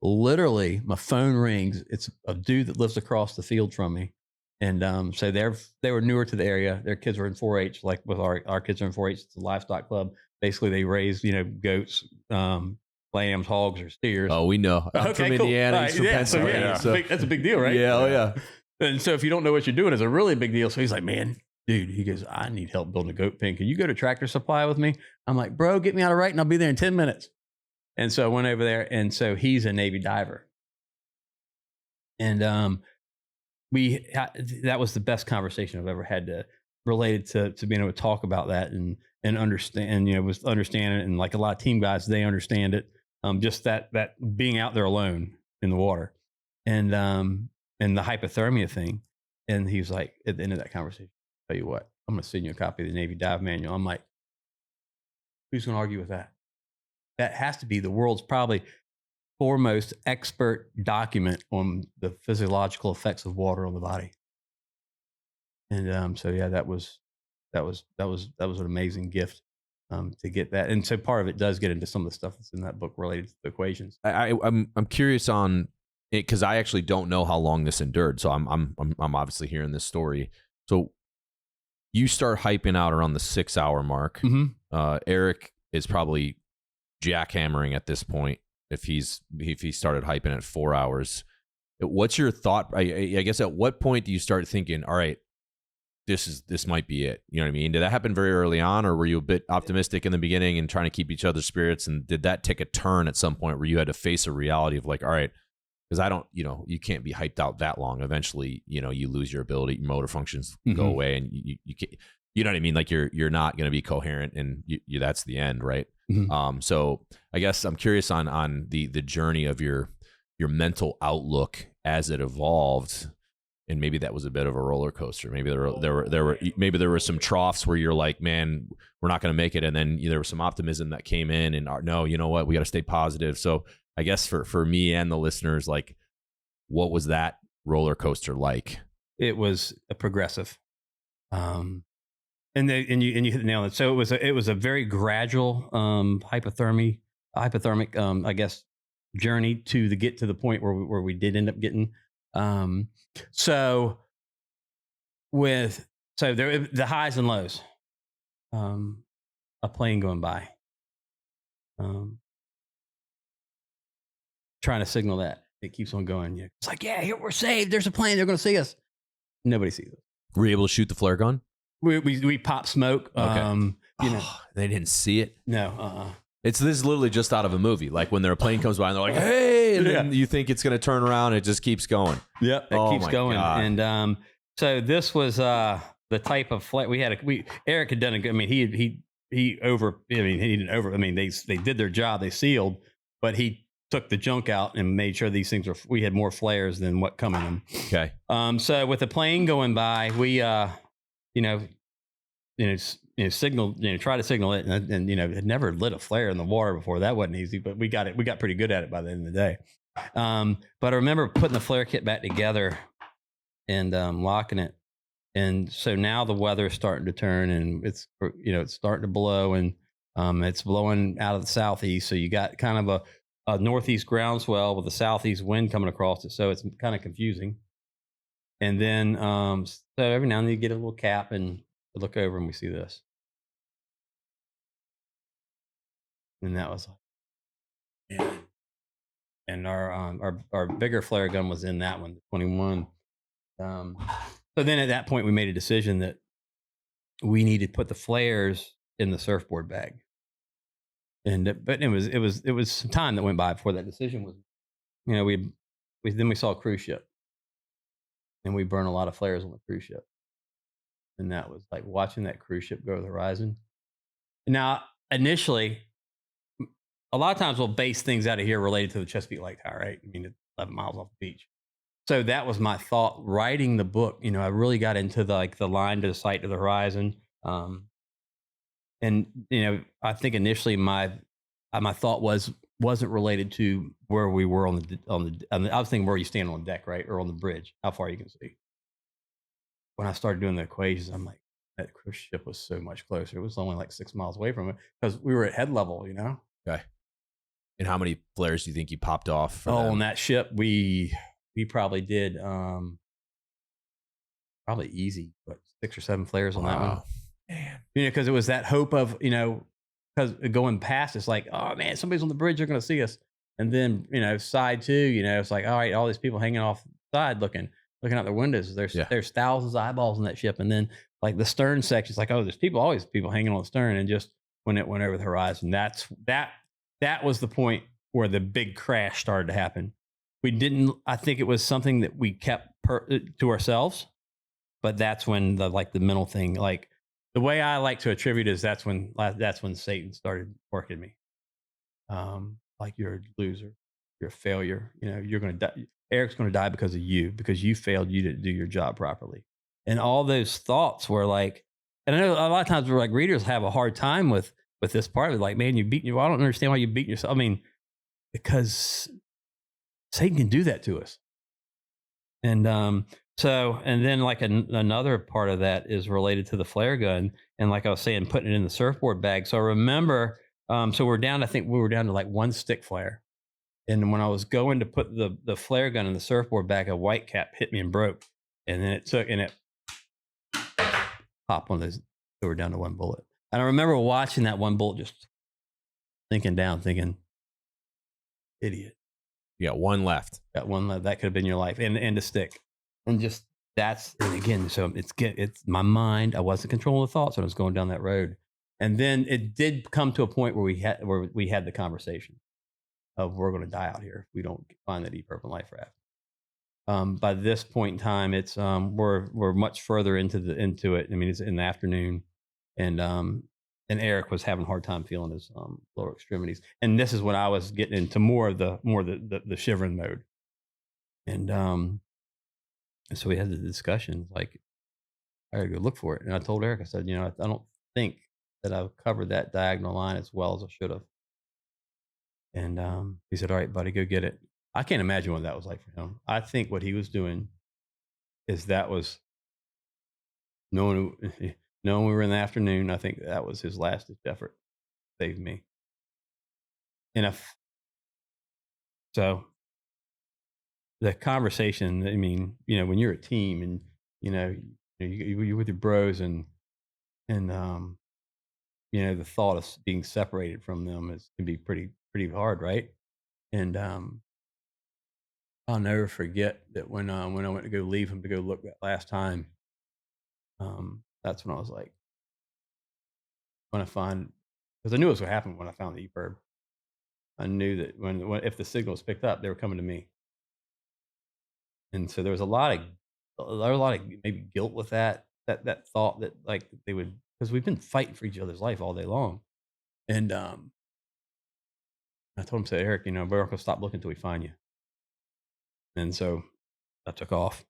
Literally, my phone rings. It's a dude that lives across the field from me. And so they were newer to the area. Their kids were in 4-H, like with our kids are in 4-H. It's a livestock club. Basically, they raise, goats, lambs, hogs, or steers. Oh, we know. I'm from Indiana. Right, from Pennsylvania. So that's a big deal, right? Yeah, oh yeah. And so if you don't know what you're doing, it's a really big deal. So he's like, man, dude, he goes, I need help building a goat pen. Can you go to Tractor Supply with me? I'm like, bro, get me out of Wright and I'll be there in 10 minutes. And so I went over there, and so he's a Navy diver. And that was the best conversation I've ever had related to being able to talk about that and understand, was understanding it. And like a lot of team guys, they understand it. Just that being out there alone in the water, and the hypothermia thing. And he was like, at the end of that conversation, tell you what, I'm going to send you a copy of the Navy Dive Manual. I'm like, who's going to argue with that? that has to be the world's probably foremost expert document on the physiological effects of water on the body. And so yeah, that was an amazing gift to get that. And so part of it does get into some of the stuff that's in that book related to the equations. I'm curious on it because I actually don't know how long this endured. So I'm obviously hearing this story. So you start hyping out around the 6 hour mark. Mm-hmm. Eric is probably jackhammering at this point if he started hyping at 4 hours. What's your thought? I guess at what point do you start thinking, all right, this might be it? You know what I mean? Did that happen very early on, or were you a bit optimistic in the beginning and trying to keep each other's spirits? And did that take a turn at some point where you had to face a reality of like, all right, because I don't, you can't be hyped out that long. Eventually, you lose your ability, your motor functions go away, and you can't, you know what I mean? Like you're not going to be coherent, and you that's the end, right? Mm-hmm. So I guess I'm curious on the journey of your mental outlook as it evolved. And maybe that was a bit of a roller coaster. Maybe there were some troughs where you're like, man, we're not going to make it. And then there was some optimism that came in and no, you know what? We got to stay positive. So I guess for me and the listeners, like, what was that roller coaster like? It was a progressive. And you hit the nail on it. So it was a very gradual hypothermic, I guess, journey to get to the point where we did end up getting. So there the highs and lows, a plane going by, trying to signal that it keeps on going. It's like, yeah, here we're saved. There's a plane. They're going to see us. Nobody sees us. Were you able to shoot the flare gun? We pop smoke. Okay. They didn't see it. No. This is literally just out of a movie. Like when their plane comes by and they're like, hey, and then you think it's going to turn around. And it just keeps going. Yep. It keeps going. God. And so this was the type of flight we had. Eric had done a good, I mean, he didn't over, I mean, they did their job. They sealed, but he took the junk out and made sure these things we had more flares than what come in them. Okay. So with the plane going by, we, signal, try to signal it, and had never lit a flare in the water before. That wasn't easy, but we got pretty good at it by the end of the day. But I remember putting the flare kit back together and locking it. And so now the weather is starting to turn, and it's starting to blow, and it's blowing out of the southeast. So you got kind of a northeast groundswell with a southeast wind coming across it. So it's kind of confusing. And then so every now and then you get a little cap and look over and we see this. And that was like, and our bigger flare gun was in that one, the 21. So then at that point we made a decision that we needed to put the flares in the surfboard bag. But it was some time that went by before that decision was, we saw a cruise ship, and we burned a lot of flares on the cruise ship. And that was like watching that cruise ship go to the horizon. Now, initially, a lot of times we'll base things out of here related to the Chesapeake Lake Tower, right? I mean, it's 11 miles off the beach. So that was my thought writing the book. I really got into the line to the sight to the horizon. And I think initially my thought wasn't related to where we were on the I was thinking where you stand on the deck, right, or on the bridge, how far you can see. When I started doing the equations, I'm like, that cruise ship was so much closer. It was only like 6 miles away from it because we were at head level, Okay. And how many flares do you think you popped off? On that ship, we probably did probably easy, but 6 or 7 flares on that one. Man. Because it was that hope of, because going past, it's like, oh man, somebody's on the bridge, they're going to see us. And then, side two, it's like, all right, all these people hanging off the side looking out their windows. There's thousands of eyeballs on that ship. And then like the stern section, it's like, oh, there's always people hanging on the stern. And just when it went over the horizon, that was the point where the big crash started to happen. I think it was something that we kept to ourselves, but that's when the mental thing, like the way I like to attribute is that's when Satan started working me. Like you're a loser, you're a failure. You're going to die. Eric's going to die because of you, because you failed. You didn't do your job properly. And all those thoughts were like, and I know a lot of times we're like readers have a hard time with with this part of it, like, man, you beat you. I don't understand why you beat yourself. I mean, because Satan can do that to us. And and then like another part of that is related to the flare gun. And like I was saying, putting it in the surfboard bag. So I remember, so I think we were down to like one stick flare. And when I was going to put the flare gun in the surfboard bag, a white cap hit me and broke. And then it popped one of those. So we're down to one bullet. And I remember watching that one bullet just thinking, idiot. You got one left. Got one left. That could have been your life. And a stick. And just and again, so it's my mind. I wasn't controlling the thoughts when I was going down that road. And then it did come to a point where we had the conversation of we're going to die out here if we don't find that deep urban life raft. By this point in time, it's we're much further into it. I mean, it's in the afternoon, and Eric was having a hard time feeling his lower extremities. And this is when I was getting into more of the shivering mode. And so we had the discussion, like, I gotta go look for it. And I told Eric, I said, I don't think that I've covered that diagonal line as well as I should have. And he said, all right, buddy, go get it. I can't imagine what that was like for him. I think what he was doing is that was knowing we were in the afternoon. I think that was his last effort to save me. And so the conversation, I mean, when you're a team and, you're with your bros and the thought of being separated from them can be pretty hard. Right. And, I'll never forget that when I went to go leave him to go look that last time, that's when I was like, because I knew it was what happened when I found the EPIRB. I knew that when if the signal was picked up, they were coming to me. And so there was a lot of maybe guilt with that thought that like they would, because we've been fighting for each other's life all day long. And I told him, Eric, we're not going to stop looking until we find you. And so I took off.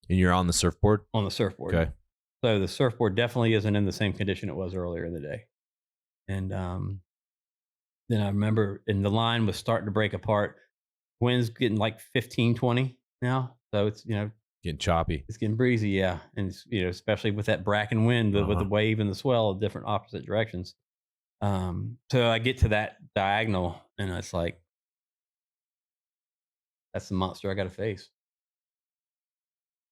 And you're on the surfboard? On the surfboard. Okay. So the surfboard definitely isn't in the same condition it was earlier in the day. And then I remember, and the line was starting to break apart. Wind's getting like 15, 20 now. So it's, Getting choppy. It's getting breezy, yeah. And it's, especially with that bracken wind, with the wave and the swell of different opposite directions. So I get to that diagonal and it's like, that's the monster I got to face.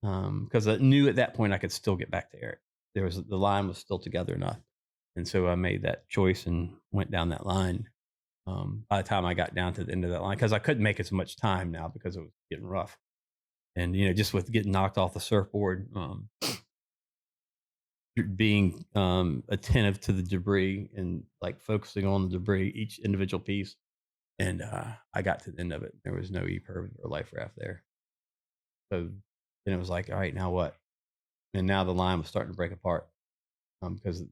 Because I knew at that point I could still get back to Eric. The line was still together enough. And so I made that choice and went down that line. By the time I got down to the end of that line, because I couldn't make as much time now because it was getting rough. And, just with getting knocked off the surfboard, being attentive to the debris and like focusing on the debris, each individual piece. And I got to the end of it. There was no EPIRB or life raft there. So then it was like, all right, now what? And now the line was starting to break apart because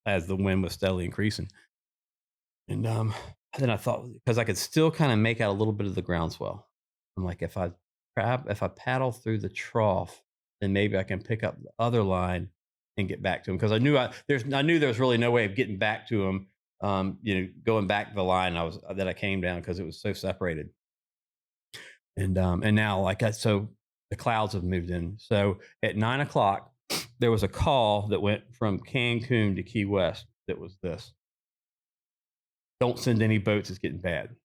as the wind was steadily increasing. And then I thought, because I could still kind of make out a little bit of the groundswell. I'm like, if I paddle through the trough, then maybe I can pick up the other line and get back to him. Because I knew there was really no way of getting back to him. Going back the line that I came down because it was so separated. And now so the clouds have moved in. So at 9:00, there was a call that went from Cancun to Key West. That was this: don't send any boats. It's getting bad.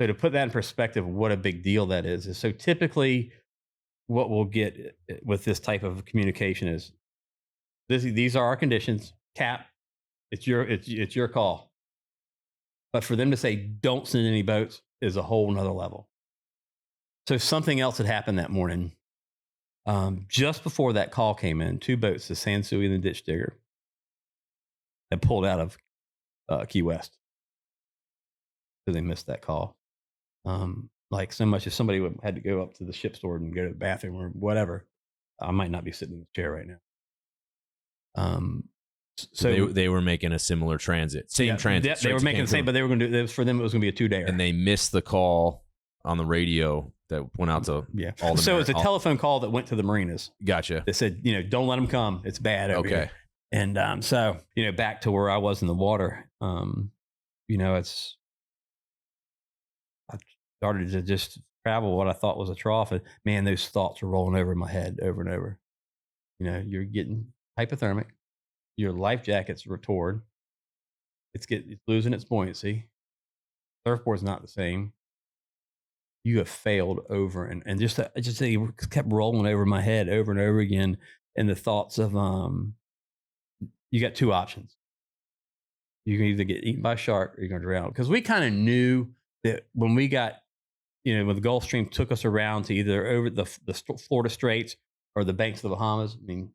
So to put that in perspective, what a big deal that is so typically what we'll get with this type of communication is these are our conditions. Cap. It's your call. But for them to say, don't send any boats is a whole nother level. So something else had happened that morning. Just before that call came in, 2 boats, the Sansui and the Ditch Digger, had pulled out of Key West. So they missed that call. Like so much as somebody had to go up to the ship store and go to the bathroom or whatever, I might not be sitting in the chair right now. So they were making a similar transit, transit. They were making the same, but they were going to do this for them. It was going to be a 2-dayer, and they missed the call on the radio that went out to all the. So it's a telephone call that went to the marinas. Gotcha. They said, don't let them come. It's bad over here. And so, back to where I was in the water, I started to just travel what I thought was a trough. And man, those thoughts were rolling over in my head over and over. You're getting hypothermic, your life jacket's torn, it's losing its buoyancy, surfboard's not the same. You have failed over and just it kept rolling over my head over and over again. And the thoughts of you got two options. You can either get eaten by a shark or you're going to drown. Because we kind of knew that when we got, when the Gulf Stream took us around to either over the Florida Straits or the banks of the Bahamas. I mean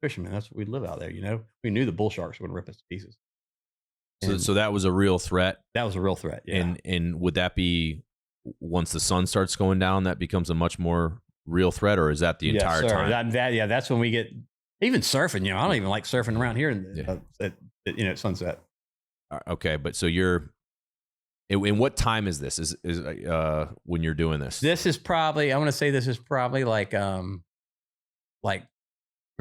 fishermen, that's what we live out there. We knew the bull sharks were going to rip us to pieces. So that was a real threat. That was a real threat. Yeah. And would that be once the sun starts going down, that becomes a much more real threat, or is that the entire time? That's when we get even surfing. I don't even like surfing around here at sunset. Okay, but so in what time is this? Is when you're doing this? This is probably, I want to say this is probably like 3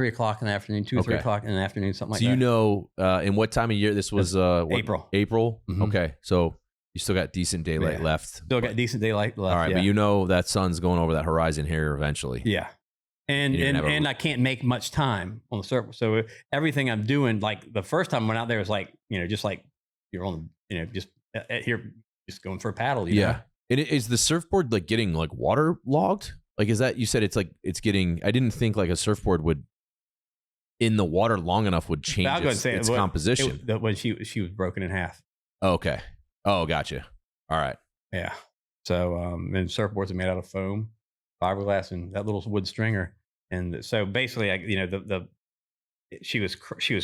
o'clock in the afternoon, 3 o'clock in the afternoon, something like that. So in what time of year this was? April. April. Mm-hmm. Okay, so you still got decent daylight left. Still got decent daylight left. All right, but that sun's going over that horizon here eventually. Yeah. And I can't make much time on the surface. So everything I'm doing, like the first time I went out there was like, just like you're on, just here, just going for a paddle. You know? And is the surfboard like getting like waterlogged? Like, is that, you said it's getting, I didn't think like a surfboard would in the water long enough would change its composition. When she was broken in half. Oh, okay. Oh, gotcha. All right. Yeah. So, and surfboards are made out of foam, fiberglass, and that little wood stringer. And so basically, she was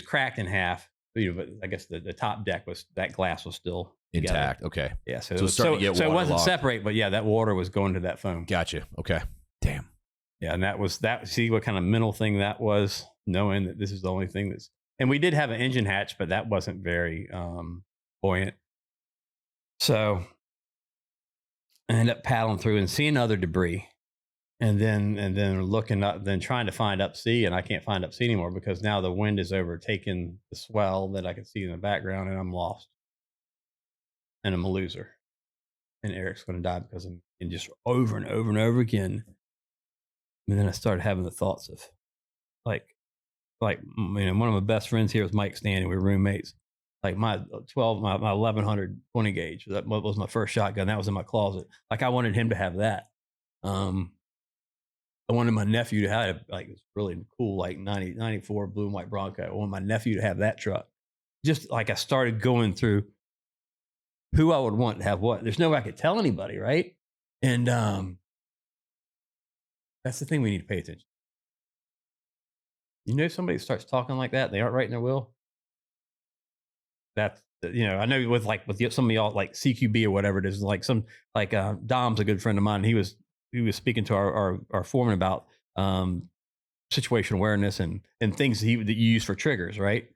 cracked in half. But I guess the top deck that glass was still intact. Together. Okay. Yeah. So it wasn't separate, but yeah, that water was going to that foam. Gotcha. Okay. Damn. Yeah, and that was that. See what kind of mental thing that was, knowing that this is the only thing and we did have an engine hatch, but that wasn't very buoyant. So I ended up paddling through and seeing other debris, and then looking up, then trying to find up sea, and I can't find up sea anymore because now the wind is overtaking the swell that I can see in the background, and I'm lost, and I'm a loser, and Eric's going to die because of me, and just over and over and over again. And then I started having the thoughts of like one of my best friends here was Mike Stanley. We were roommates. Like my 1100 20 gauge. That was my first shotgun. That was in my closet. Like I wanted him to have that. I wanted my nephew to have like this really cool, like 94 blue and white Bronco. I wanted my nephew to have that truck. Just like I started going through who I would want to have what. There's no way I could tell anybody, right? And that's the thing we need to pay attention. Somebody starts talking like that, they aren't writing their will. That's, I know with some of y'all like CQB or whatever it is, like Dom's a good friend of mine. He was speaking to our foreman about situational awareness and things that you use for triggers, right?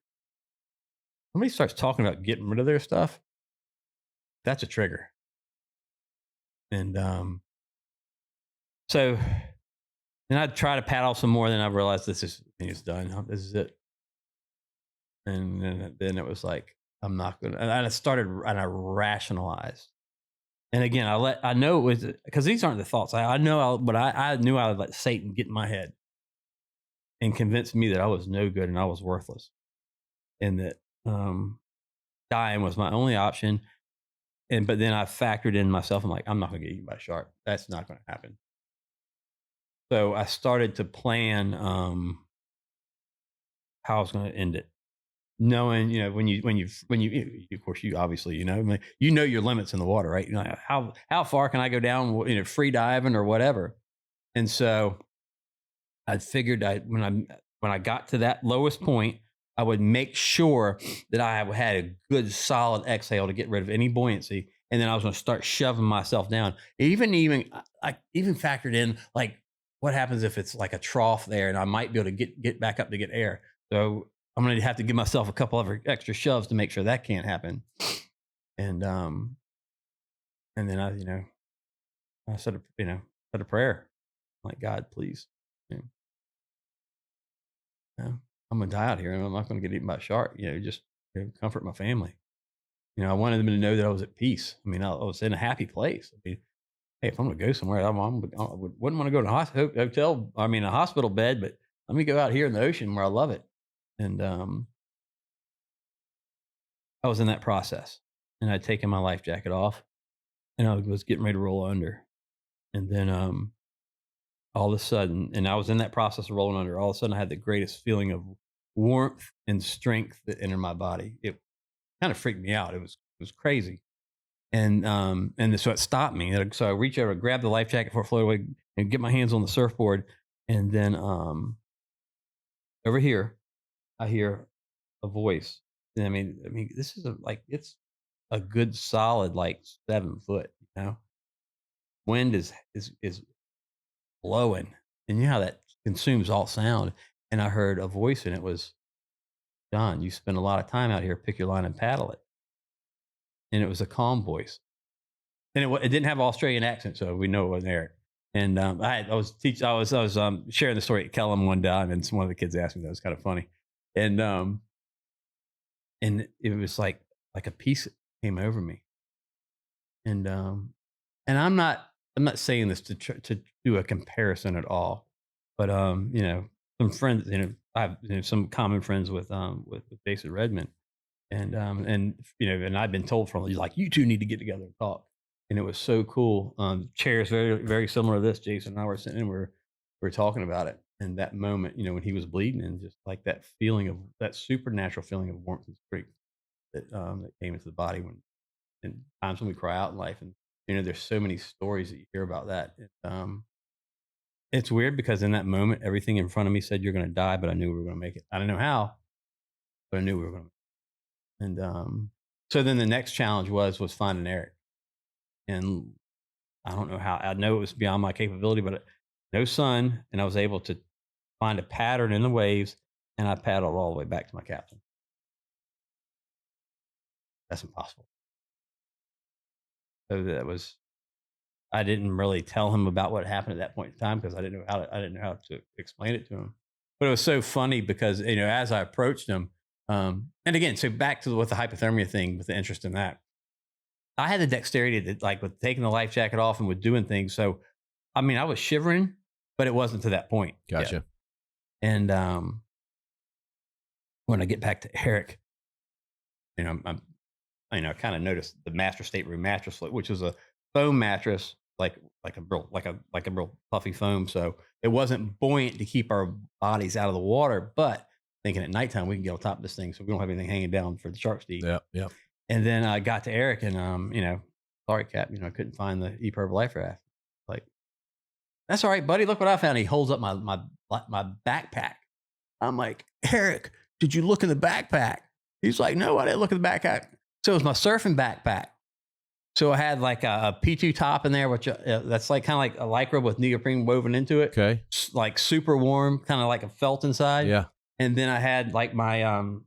Somebody starts talking about getting rid of their stuff, that's a trigger. And so then I'd try to paddle some more. Then I realized it's done. This is it. And then it was like, I'm not going to, and I rationalized. And again, I know it was, because these aren't the thoughts. I knew I would let Satan get in my head and convince me that I was no good and I was worthless. And that dying was my only option. But then I factored in myself. I'm like, I'm not going to get eaten by a shark. That's not going to happen. So I started to plan how I was going to end it, knowing when you of course you obviously your limits in the water, right? How far can I go down, free diving or whatever. And so I figured when I got to that lowest point, I would make sure that I had a good solid exhale to get rid of any buoyancy, and then I was going to start shoving myself down. I even factored in like, what happens if it's like a trough there and I might be able to get back up to get air. So I'm going to have to give myself a couple of extra shoves to make sure that can't happen. And then I said a prayer, like, God, please. I'm gonna die out here, and I'm not gonna get eaten by a shark. Just comfort my family. I wanted them to know that I was at peace. I mean, I was in a happy place. I mean, hey, if I'm gonna go somewhere, wouldn't want to go to a hotel. I mean, a hospital bed, but let me go out here in the ocean where I love it. And I was in that process, and I'd taken my life jacket off, and I was getting ready to roll under, and then all of a sudden, and I was in that process of rolling under. All of a sudden, I had the greatest feeling of warmth and strength that entered my body. It kind of freaked me out. It was crazy, and so it stopped me. So I reach over, grab the life jacket before it floated away, and get my hands on the surfboard, and then over here, I hear a voice. And I mean, this is it's a good solid 7 foot. Wind is blowing, and you know how that consumes all sound. And I heard a voice, and it was, "John, you spend a lot of time out here. Pick your line and paddle it." And it was a calm voice, and it didn't have an Australian accent, so we know it wasn't Eric. And I was sharing the story at Kellum one time, and one of the kids asked me that. It was kind of funny, and it was like a peace came over me, and I'm not saying this to do a comparison at all, but some friends, I have some common friends with Jason Redmond, and and I've been told from you two need to get together and talk, and it was so cool. Chairs very very similar to this. Jason and I were sitting and we're talking about it, and that moment, when he was bleeding, and just like that feeling of that supernatural feeling of warmth and strength that came into the body and times when we cry out in life, and there's so many stories that you hear about that. It's weird because in that moment, everything in front of me said you're going to die, but I knew we were going to make it. I didn't know how, but I knew we were going to. And so then the next challenge was finding Eric, and I don't know how. I know it was beyond my capability, but no sun, and I was able to find a pattern in the waves, and I paddled all the way back to my captain. That's impossible. So I didn't really tell him about what happened at that point in time because I didn't know how to explain it to him. But it was so funny because as I approached him, and again, so back to with the hypothermia thing, with the interest in that, I had the dexterity that with taking the life jacket off and with doing things. So I mean, I was shivering, but it wasn't to that point. Gotcha. Yet. And when I get back to Eric, I kind of noticed the master stateroom mattress, which was a foam mattress, like a real puffy foam. So it wasn't buoyant to keep our bodies out of the water, but thinking at nighttime we can get on top of this thing, so we don't have anything hanging down for the sharks to eat. Yeah. And then I got to Eric, and sorry, Cap, I couldn't find the EPIRB life raft. That's all right, buddy. Look what I found. He holds up my backpack. I'm like, Eric, did you look in the backpack? He's like, no, I didn't look in the backpack. So it was my surfing backpack. So I had a P2 top in there, which that's kind of like a lycra with neoprene woven into it. Okay. Super warm, kind of like a felt inside. Yeah. And then I had my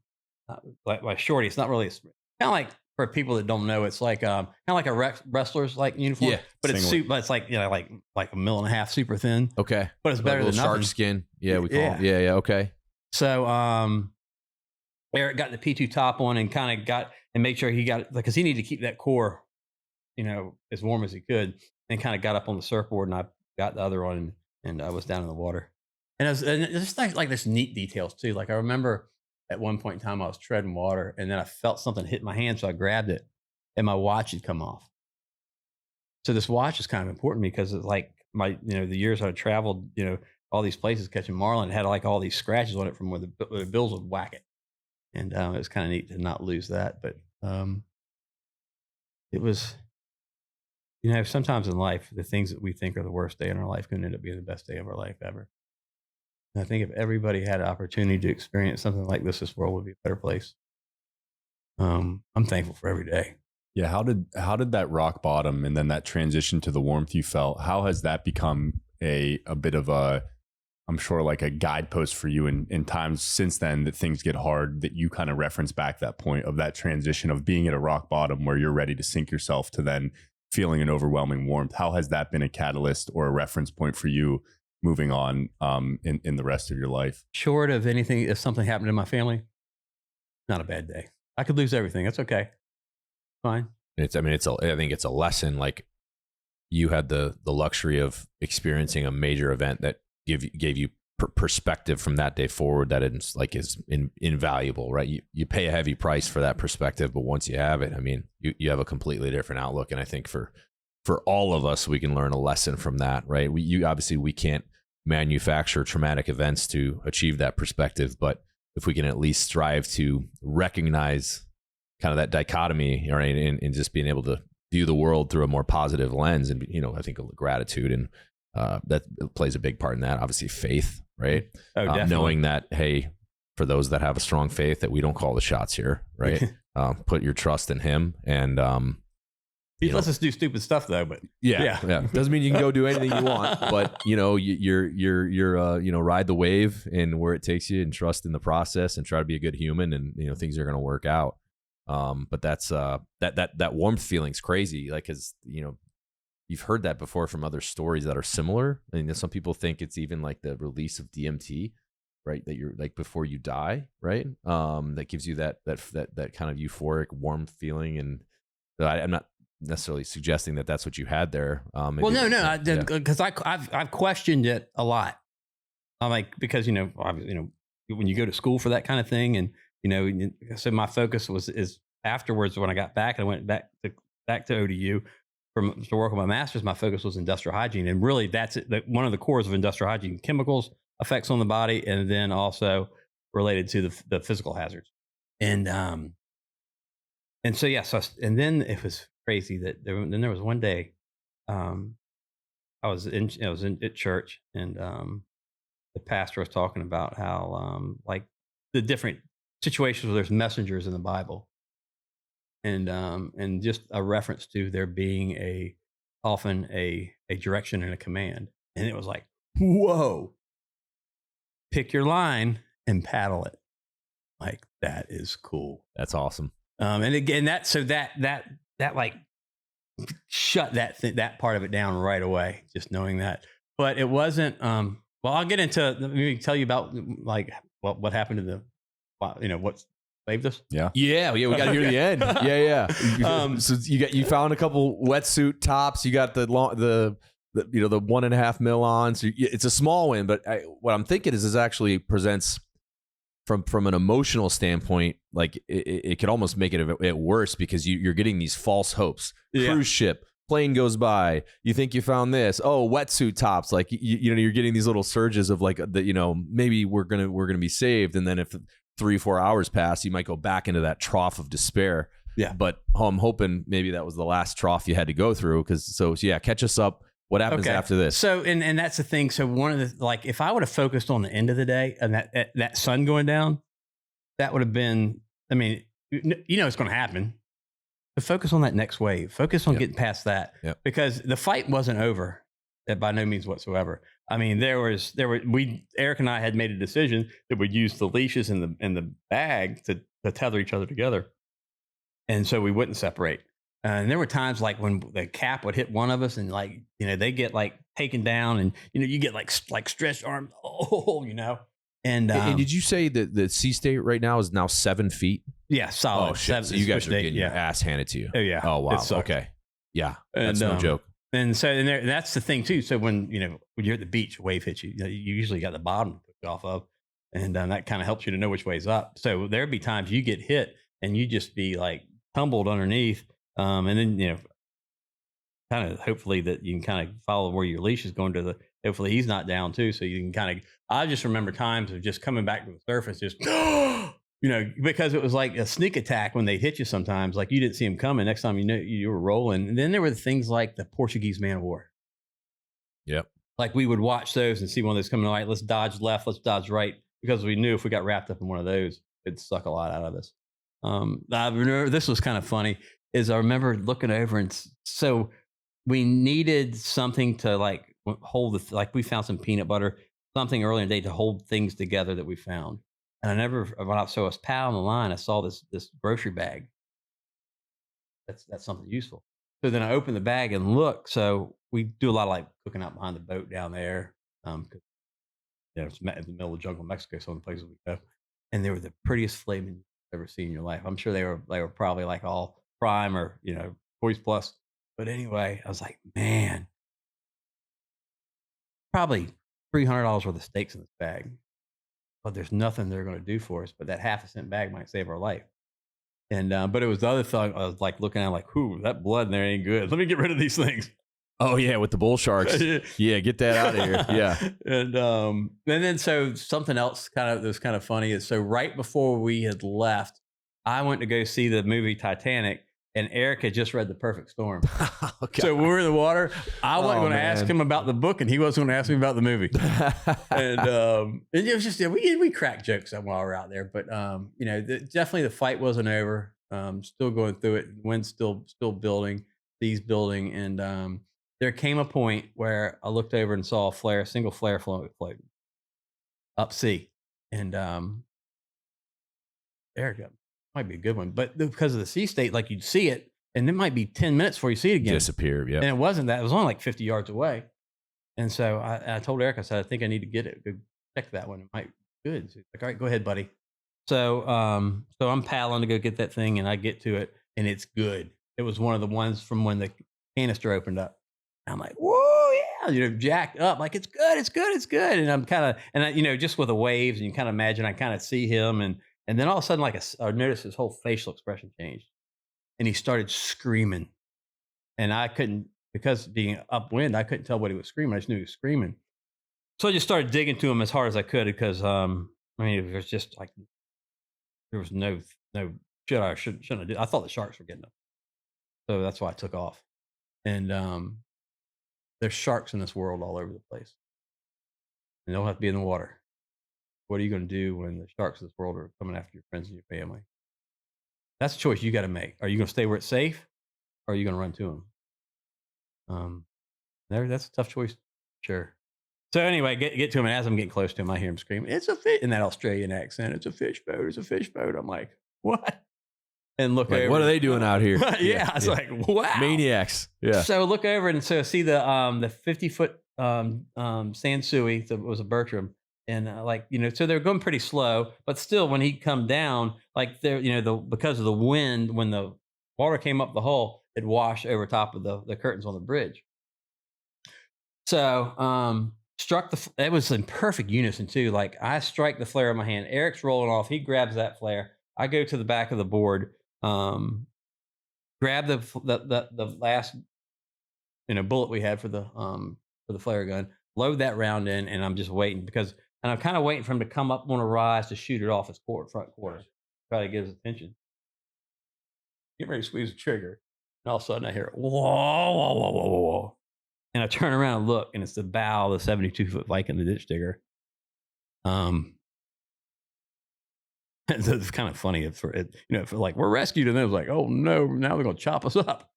shorty. It's not really kind of like, for people that don't know, it's kind of like a wrestler's uniform. Yeah. But it's like a mil and a half, super thin. Okay. But it's better than shark nothing. skin. Yeah, we call it. Yeah. Okay. So Eric got the P2 top on and kind of made sure he got it, because he needed to keep that core, as warm as he could, and kind of got up on the surfboard, and I got the other one, and I was down in the water. And it's just like this neat details too. I remember at one point in time I was treading water, and then I felt something hit my hand, so I grabbed it, and my watch had come off. So this watch is kind of important to me because it's the years I traveled, all these places catching marlin, it had all these scratches on it from where the bills would whack it. And it was kind of neat to not lose that. But it was, sometimes in life, the things that we think are the worst day in our life can end up being the best day of our life ever. And I think if everybody had an opportunity to experience something like this world would be a better place. I'm thankful for every day. Yeah. How did that rock bottom and then that transition to the warmth you felt, how has that become a bit of a, I'm sure, a guidepost for you in times since then that things get hard, that you kind of reference back that point of that transition of being at a rock bottom where you're ready to sink yourself to then feeling an overwhelming warmth? How has that been a catalyst or a reference point for you moving on in the rest of your life? Short of anything, if something happened to my family, not a bad day. I could lose everything. That's okay. Fine. I think it's a lesson. Like, you had the luxury of experiencing a major event that gave you perspective from that day forward that is invaluable, right? You pay a heavy price for that perspective, but once you have it, I mean, you have a completely different outlook. And I think for all of us, we can learn a lesson from that, right? We can't manufacture traumatic events to achieve that perspective, but if we can at least strive to recognize kind of that dichotomy, right, and just being able to view the world through a more positive lens, and I think gratitude, and that plays a big part in that. Obviously, faith, right? Oh, definitely. Knowing that, hey, for those that have a strong faith, that we don't call the shots here, right? Put your trust in Him, and He lets us do stupid stuff though. But yeah. Doesn't mean you can go do anything you want, but you're ride the wave and where it takes you, and trust in the process, and try to be a good human, and things are going to work out. But that's that warmth feeling's crazy. Like, cause you've heard that before from other stories that are similar. And some people think it's even like the release of DMT, right? That you're like before you die, right? That gives you that kind of euphoric, warm feeling. And I'm not necessarily suggesting that that's what you had there. Well, no, because I've questioned it a lot. I'm like, because when you go to school for that kind of thing, and so my focus is afterwards when I got back, I went back to ODU to work on my master's. My focus was industrial hygiene, and really that's one of the cores of industrial hygiene: chemicals, effects on the body, and then also related to the physical hazards. And so and then it was crazy that there was one day, I was at church, and the pastor was talking about how like the different situations where there's messengers in the Bible, and just a reference to there being often a direction and a command, and it was like, whoa, pick your line and paddle it. Like, that is cool. That's awesome. And again, that like shut that part of it down right away, just knowing that. But it wasn't. Well, I'll get into. Let me tell you about like what happened to what saved us. Yeah. We got to hear the end. Yeah. So you found a couple wetsuit tops. You got the 1.5 mil on. So it's a small win, but what I'm thinking is actually presents from an emotional standpoint, like it could almost make it worse, because you're getting these false hopes. Yeah. Cruise ship, plane goes by, you think you found this. Oh, wetsuit tops. Like you're getting these little surges of like maybe we're gonna be saved, and then if 3-4 hours pass, you might go back into that trough of despair. Yeah. But I'm hoping maybe that was the last trough you had to go through. Catch us up. What happens after this? So, and that's the thing. So one of the, like, if I would have focused on the end of the day and that sun going down, that would have been, I mean, it's going to happen. But focus on that next wave. Focus on getting past that, because the fight wasn't over by no means whatsoever. I mean, Eric and I had made a decision that we'd use the leashes in the bag to tether each other together. And so we wouldn't separate. And there were times like when the cap would hit one of us, and like, they get like taken down, and, you get like stretched arms, And did you say that the sea state right now is now 7 feet? Yeah, solid. Oh, shit. So you guys are getting your ass handed to you. Oh, yeah. Oh, wow. Okay. Yeah. That's no joke. And so, that's the thing too. So when you're at the beach, a wave hits you, you usually got the bottom to push off of, and that kind of helps you to know which way's up. So there'd be times you get hit and you just be like tumbled underneath. And then, kind of hopefully that you can kind of follow where your leash is going to hopefully he's not down too. So you can kind of, I just remember times of just coming back to the surface, just, because it was like a sneak attack when they hit you sometimes, like you didn't see him coming. Next time you were rolling. And then there were things like the Portuguese man of war. Yep. Like we would watch those and see one of those coming, all right, let's dodge left, let's dodge right. Because we knew if we got wrapped up in one of those, it'd suck a lot out of us. I remember, this was kind of funny, is I remember looking over, and so we needed something to like hold like we found some peanut butter, something earlier in the day to hold things together that we found. And I was paddling the line, I saw this grocery bag. That's something useful. So then I opened the bag and looked. So we do a lot of like cooking out behind the boat down there. 'Cause, it's in the middle of the jungle, in Mexico, some of the places we go, and they were the prettiest flaming you've ever seen in your life. I'm sure they were probably like all prime or Toys Plus, but anyway, I was like, man, probably $300 worth of steaks in this bag, but there's nothing they're going to do for us. But that half a cent bag might save our life. And but it was the other thing. I was like looking at, like, whoo, that blood in there ain't good. Let me get rid of these things. Oh yeah, with the bull sharks. Yeah, get that out of here. Yeah. And then so something else that was kind of funny is, so right before we had left, I went to go see the movie Titanic, and Eric had just read The Perfect Storm. Okay. So when we were in the water, I wasn't going to ask him about the book, and he wasn't going to ask me about the movie. And it was just, we cracked jokes while we were out there, but definitely the fight wasn't over. Still going through it. Wind's still building, seas building, and there came a point where I looked over and saw a single flare floating up sea, and Eric, might be a good one, but because of the sea state, like, you'd see it, and it might be 10 minutes before you see it again. Disappear. Yeah. And it wasn't that; it was only like 50 yards away. And so I told Eric, I said, I think I need to get it. Go check that one. It might be good. So he's like, all right, go ahead, buddy. So I'm paddling to go get that thing, and I get to it, and it's good. It was one of the ones from when the canister opened up. I'm like, whoa, yeah, jacked up, like, it's good, it's good, it's good. And I'm kind of, and I, just with the waves, and you kind of imagine, I kind of see him, and then all of a sudden, like, I noticed his whole facial expression changed, and he started screaming, and I couldn't, because being upwind, I couldn't tell what he was screaming. I just knew he was screaming. So I just started digging to him as hard as I could, because it was just like, there was no shit I shouldn't have did. I thought the sharks were getting him, so that's why I took off. And there's sharks in this world all over the place, and they don't have to be in the water. What are you going to do when the sharks of this world are coming after your friends and your family? That's a choice you got to make. Are you going to stay where it's safe, or are you going to run to them? That's a tough choice, sure. So anyway, get to him, and as I'm getting close to him, I hear him scream, "It's a fish!" in that Australian accent. "It's a fish boat! It's a fish boat!" I'm like, "What?" And look over. What are they doing out here? I was like, "Wow, maniacs!" Yeah. So look over, and so see the 50-foot Sansui. It was a Bertram, and so they're going pretty slow, but still, when he come down, like, there, because of the wind, when the water came up the hull, it washed over top of the curtains on the bridge. So it was in perfect unison too. Like, I strike the flare in my hand, Eric's rolling off, he grabs that flare, I go to the back of the board, grab the last bullet we had for the flare gun, load that round in, and I'm just waiting, and I'm kind of waiting for him to come up on a rise to shoot it off his front quarter, try to get his attention. Get ready to squeeze the trigger, and all of a sudden I hear, whoa, whoa, whoa, whoa, whoa, whoa. And I turn around and look, and it's the bow of the 72-foot Viking, the ditch digger. It's kind of funny for like, we're rescued, and then it was like, oh no, now they're gonna chop us up,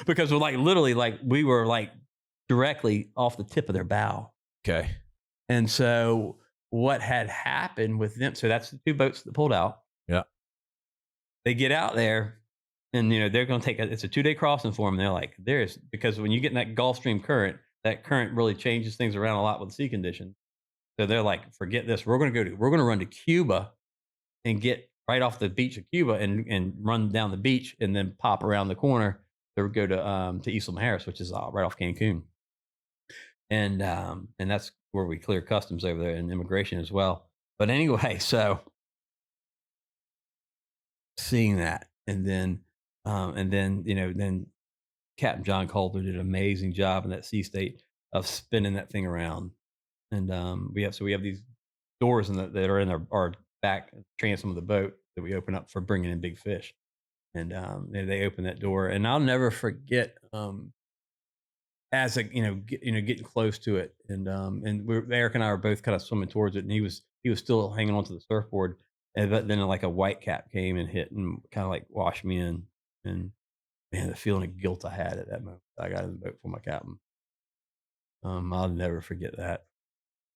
because we're like, literally, like, we were like directly off the tip of their bow. Okay. And so what had happened with them? So that's the two boats that pulled out. Yeah. They get out there, and they're going to it's a 2-day crossing for them. They're like, because when you get in that Gulf Stream current, that current really changes things around a lot with sea conditions. So they're like, forget this. We're going to run to Cuba, and get right off the beach of Cuba, and run down the beach, and then pop around the corner to go to Isla Mujeres, which is right off Cancun. And that's where we clear customs over there, and immigration as well. But anyway, so seeing that, and then Captain John Calder did an amazing job in that sea state of spinning that thing around. And we have these doors that are in our back transom of the boat that we open up for bringing in big fish. And they open that door, and I'll never forget as getting close to it, and Eric and I were both kind of swimming towards it, and he was still hanging onto the surfboard, but then like a white cap came and hit and kind of like washed me in, and man, the feeling of guilt I had at that moment. I got in the boat for my captain. I'll never forget that.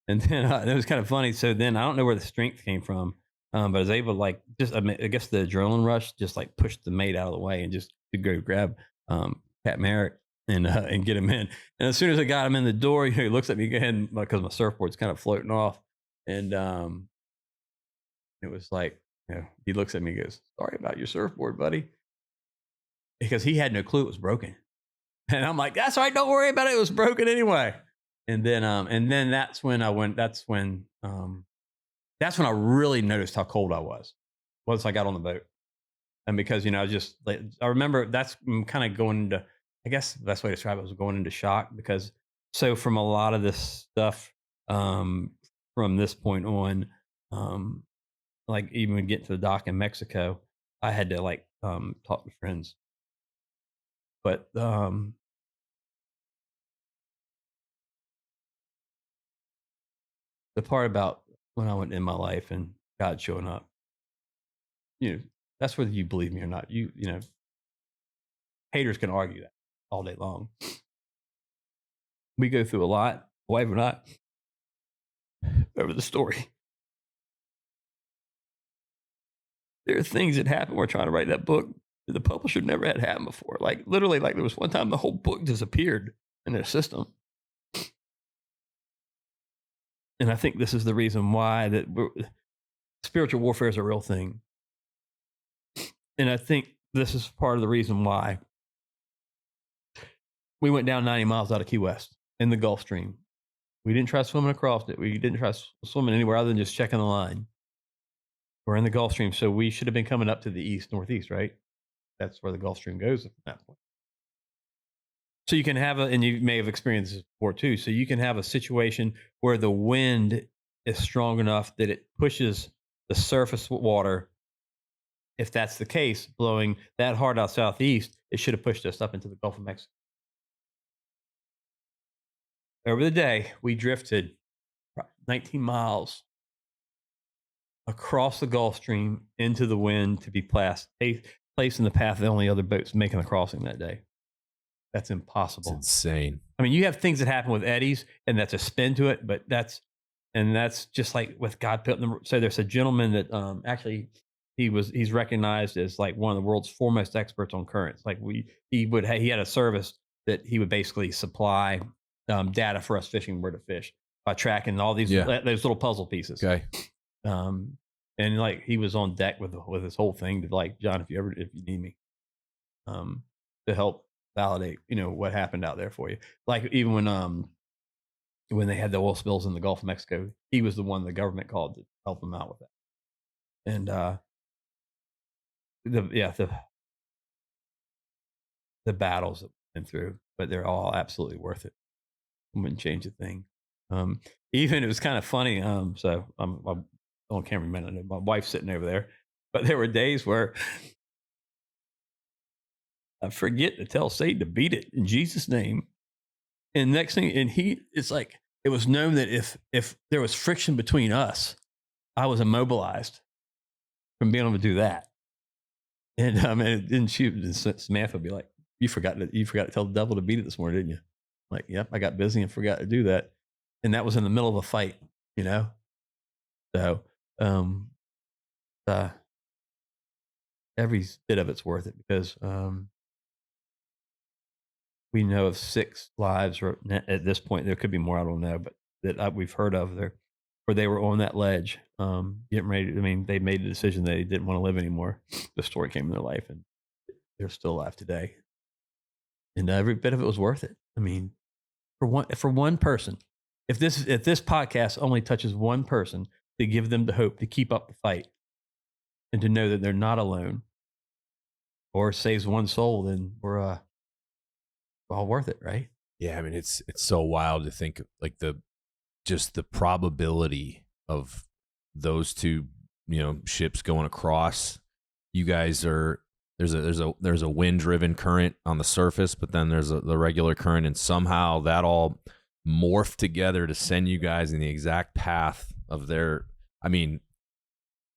And then it was kind of funny. So then I don't know where the strength came from, but I was able to, like, I guess the adrenaline rush just like pushed the mate out of the way, and just to go grab Captain Eric. and get him in. And as soon as I got him in the door, he looks at me again because my surfboard's kind of floating off. And it was like, he looks at me and goes, "Sorry about your surfboard, buddy." Because he had no clue it was broken. And I'm like, "That's all right, don't worry about it. It was broken anyway." And then that's when I really noticed how cold I was once I got on the boat. And because, I remember that's kind of going into, I guess the best way to describe it was going into shock, because so from a lot of this stuff, from this point on, like even getting to the dock in Mexico, I had to talk to friends. But the part about when I went in my life and God showing up, that's whether you believe me or not. Haters can argue that all day long. We go through a lot, wife or not, over the story. There are things that happen. We're trying to write that book that the publisher never had happened before. Like literally, there was one time the whole book disappeared in their system. And I think this is the reason why that spiritual warfare is a real thing. And I think this is part of the reason why we went down 90 miles out of Key West in the Gulf Stream. We didn't try swimming across it. We didn't try swimming anywhere other than just checking the line. We're in the Gulf Stream, so we should have been coming up to the northeast, right? That's where the Gulf Stream goes at that point. So you can have and you may have experienced this before too, so you can have a situation where the wind is strong enough that it pushes the surface water. If that's the case, blowing that hard out southeast, it should have pushed us up into the Gulf of Mexico. Over the day, we drifted 19 miles across the Gulf Stream into the wind to be placed in the path of the only other boats making the crossing that day. That's impossible. It's insane. I mean, you have things that happen with eddies, and that's a spin to it, but that's just like with God put them. So there's a gentleman that actually he's recognized as like one of the world's foremost experts on currents. Like he had a service that he would basically supply data for us fishing where to fish by tracking all these those little puzzle pieces. Okay. And like he was on deck with this whole thing to like, "John, if you need me, to help validate, what happened out there for you." Like even when they had the oil spills in the Gulf of Mexico, he was the one the government called to help them out with that. And the battles that we've been through, but they're all absolutely worth it. I wouldn't change a thing. Even it was kind of funny. So I'm on camera a minute. My wife's sitting over there, but there were days where I forget to tell Satan to beat it in Jesus' name. And next thing, it's like it was known that if there was friction between us, I was immobilized from being able to do that. And Samantha would be like, you forgot to tell the devil to beat it this morning, didn't you?" I'm like, "Yep, I got busy and forgot to do that." And that was in the middle of a fight, So every bit of it's worth it, because we know of 6 lives, or at this point there could be more, I don't know, but that we've heard of there where they were on that ledge, getting ready. I mean, they made the decision they didn't want to live anymore. The story came in their life, and they're still alive today. And every bit of it was worth it. I mean, for one person, if this podcast only touches one person, to give them the hope to keep up the fight and to know that they're not alone, or saves one soul, then we're all worth it, right? Yeah, I mean, it's so wild to think like the probability of those two, ships going across. You guys are there's a wind driven current on the surface, but then there's the regular current, and somehow that all morphed together to send you guys in the exact path of their. I mean,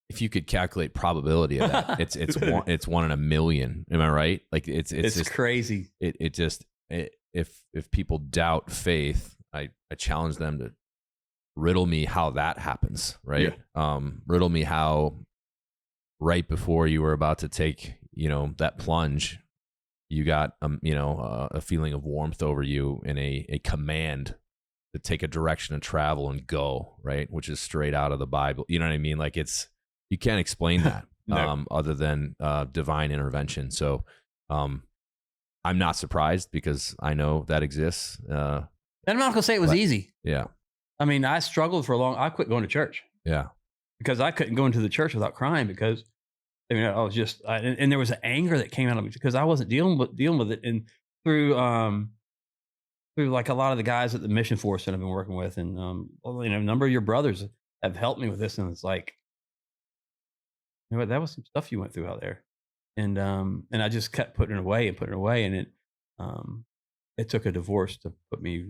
if you could calculate probability of that, it's 1 in a million. Am I right? Like it's just crazy. If people doubt faith, I challenge them to riddle me how that happens. Right? Yeah. Riddle me how right before you were about to take that plunge, you got a feeling of warmth over you and a command to take a direction of travel and go, right? Which is straight out of the Bible. You know what I mean? Like you can't explain that No. other than divine intervention. So I'm not surprised because I know that exists. And I'm not gonna say it was easy. Yeah. I mean, I struggled for I quit going to church Yeah. because I couldn't go into the church without crying because I mean, I was just, and there was an anger that came out of me because I wasn't dealing with it. And through like a lot of the guys at the mission force that I've been working with, and a number of your brothers have helped me with this, and it's like, you know what, that was some stuff you went through out there, and I just kept putting it away and putting it away, and it took a divorce to put me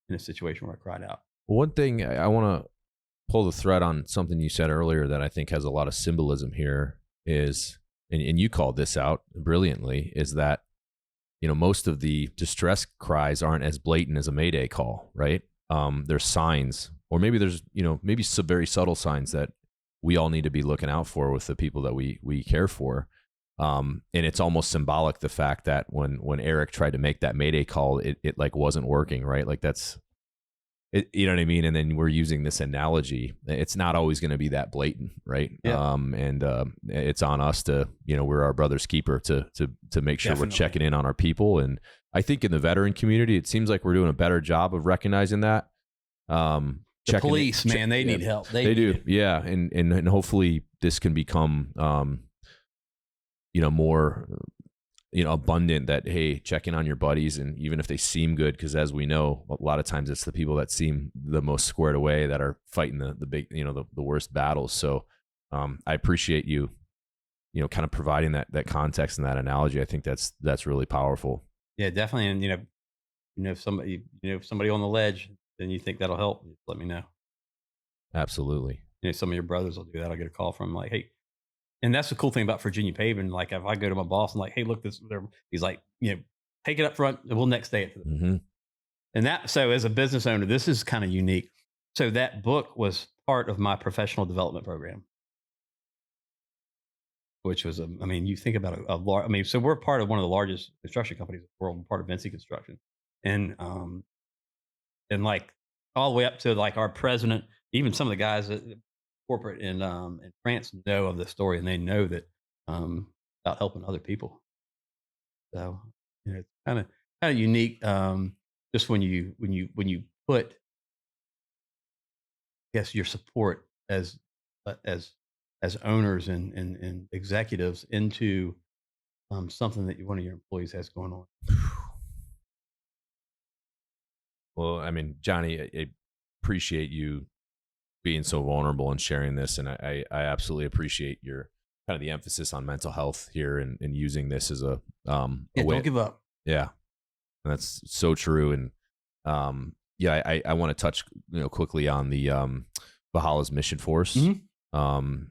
in a situation where I cried out. One thing I want to pull the thread on something you said earlier that I think has a lot of symbolism here is, and you called this out brilliantly, is that, most of the distress cries aren't as blatant as a Mayday call, right? There's signs, or maybe there's, maybe some very subtle signs that we all need to be looking out for with the people that we care for. And it's almost symbolic, the fact that when Eric tried to make that Mayday call, it like wasn't working, right? Like that's, you know what I mean? And then we're using this analogy. It's not always going to be that blatant, right? Yeah. And it's on us to, we're our brother's keeper to make sure Definitely. we're checking in on our people. And I think in the veteran community, it seems like we're doing a better job of recognizing that. The police, man, they need help. They do. Yeah. And hopefully this can become, more, abundant, that, hey, check in on your buddies. And even if they seem good, because as we know, a lot of times it's the people that seem the most squared away that are fighting the big, the worst battles. So I appreciate you, kind of providing that context and that analogy. I think that's really powerful. Yeah, definitely. And, if somebody on the ledge, then you think that'll help, just let me know. Absolutely. Some of your brothers will do that. I'll get a call from like, hey, and that's the cool thing about Virginia paving. Like if I go to my boss and like, hey, look, he's like, take it up front and we'll next day it. Mm-hmm. And so as a business owner, this is kind of unique. So that book was part of my professional development program, which was, you think about a large, so we're part of one of the largest construction companies in the world. We're part of Vinci Construction. And like all the way up to like our president, even some of the guys at corporate in France know of the story, and they know that about helping other people. So it's kind of unique. Just when you put, I guess, your support as owners and executives into something that one of your employees has going on. Well, Johnny, I appreciate you being so vulnerable and sharing this. And I absolutely appreciate your kind of the emphasis on mental health here and using this as a way. Don't give up. Yeah. And that's so true. And I want to touch quickly on the Valhalla's Mission Force. Mm-hmm.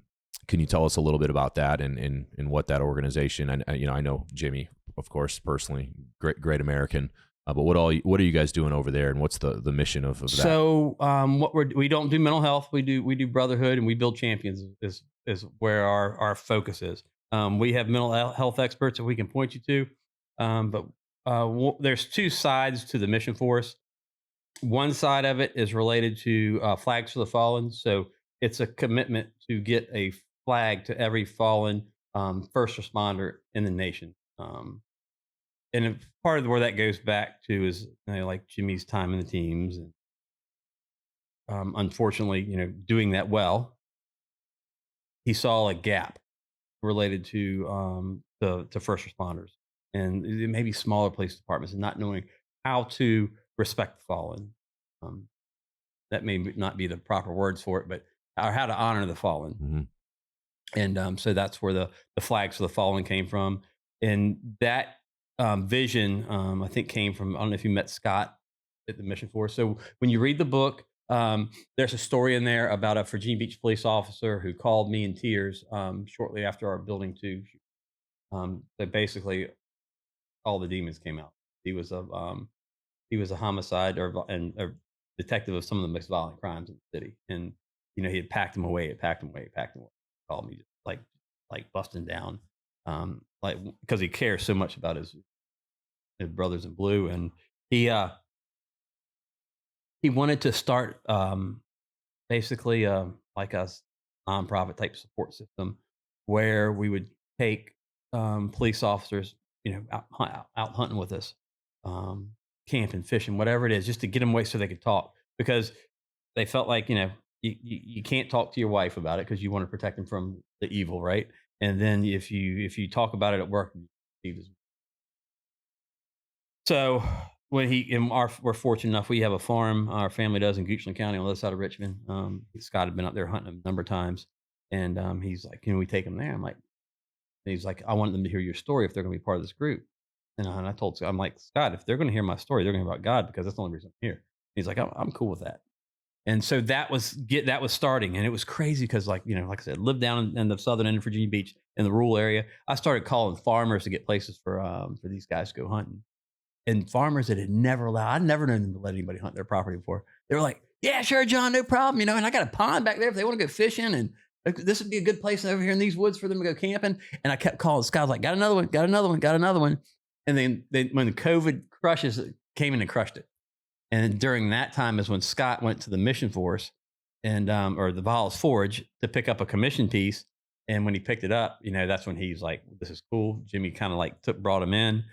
Can you tell us a little bit about that and what that organization? And I know Jimmy, of course, personally, great American. But what are you guys doing over there, and what's the mission of that? So we don't do mental health. We do brotherhood, and we build champions. Is where our focus is. We have mental health experts that we can point you to, but there's two sides to the mission force. One side of it is related to flags for the fallen. So it's a commitment to get a flag to every fallen first responder in the nation. And part of where that goes back to is like Jimmy's time in the teams, and unfortunately, doing that well, he saw a gap related to first responders and maybe smaller police departments and not knowing how to respect the fallen. That may not be the proper words for it, but how to honor the fallen. Mm-hmm. And so that's where the flags for the fallen came from, and that vision, I think, came from, I don't know if you met Scott at the Mission Force. So when you read the book, there's a story in there about a Virginia Beach police officer who called me in tears shortly after our building 2. That basically all the demons came out. He was a homicide or a detective of some of the most violent crimes in the city, and he had packed him away. Called me just like busting down. like because he cares so much about his brothers in blue, and he wanted to start basically like a nonprofit type support system where we would take police officers, out hunting with us, camping, fishing, whatever it is, just to get them away so they could talk, because they felt like you can't talk to your wife about it because you want to protect them from the evil, right? And then if you talk about it at work, so when we're fortunate enough, we have a farm. Our family does in Goochland County on the other side of Richmond. Scott had been up there hunting a number of times, and he's like, "Can we take them there?" I'm like, he's like, "I want them to hear your story if they're going to be part of this group." And I told Scott, I'm like, Scott, if they're going to hear my story, they're going to hear about God because that's the only reason I'm here. He's like, I'm cool with that. And so that was starting, and it was crazy because, like I said, lived down in the southern end of Virginia Beach in the rural area. I started calling farmers to get places for these guys to go hunting. And farmers that had never allowed, I'd never known them to let anybody hunt their property before. They were like, "Yeah, sure, John, no problem. And I got a pond back there if they want to go fishing, and this would be a good place over here in these woods for them to go camping." And I kept calling. Scott was like, "Got another one, got another one, got another one." And then when the COVID crushes came in and crushed it. And during that time is when Scott went to the mission force and or the Valhalla Forge to pick up a commission piece. And when he picked it up, that's when he's like, "This is cool." Jimmy kind of like brought him in.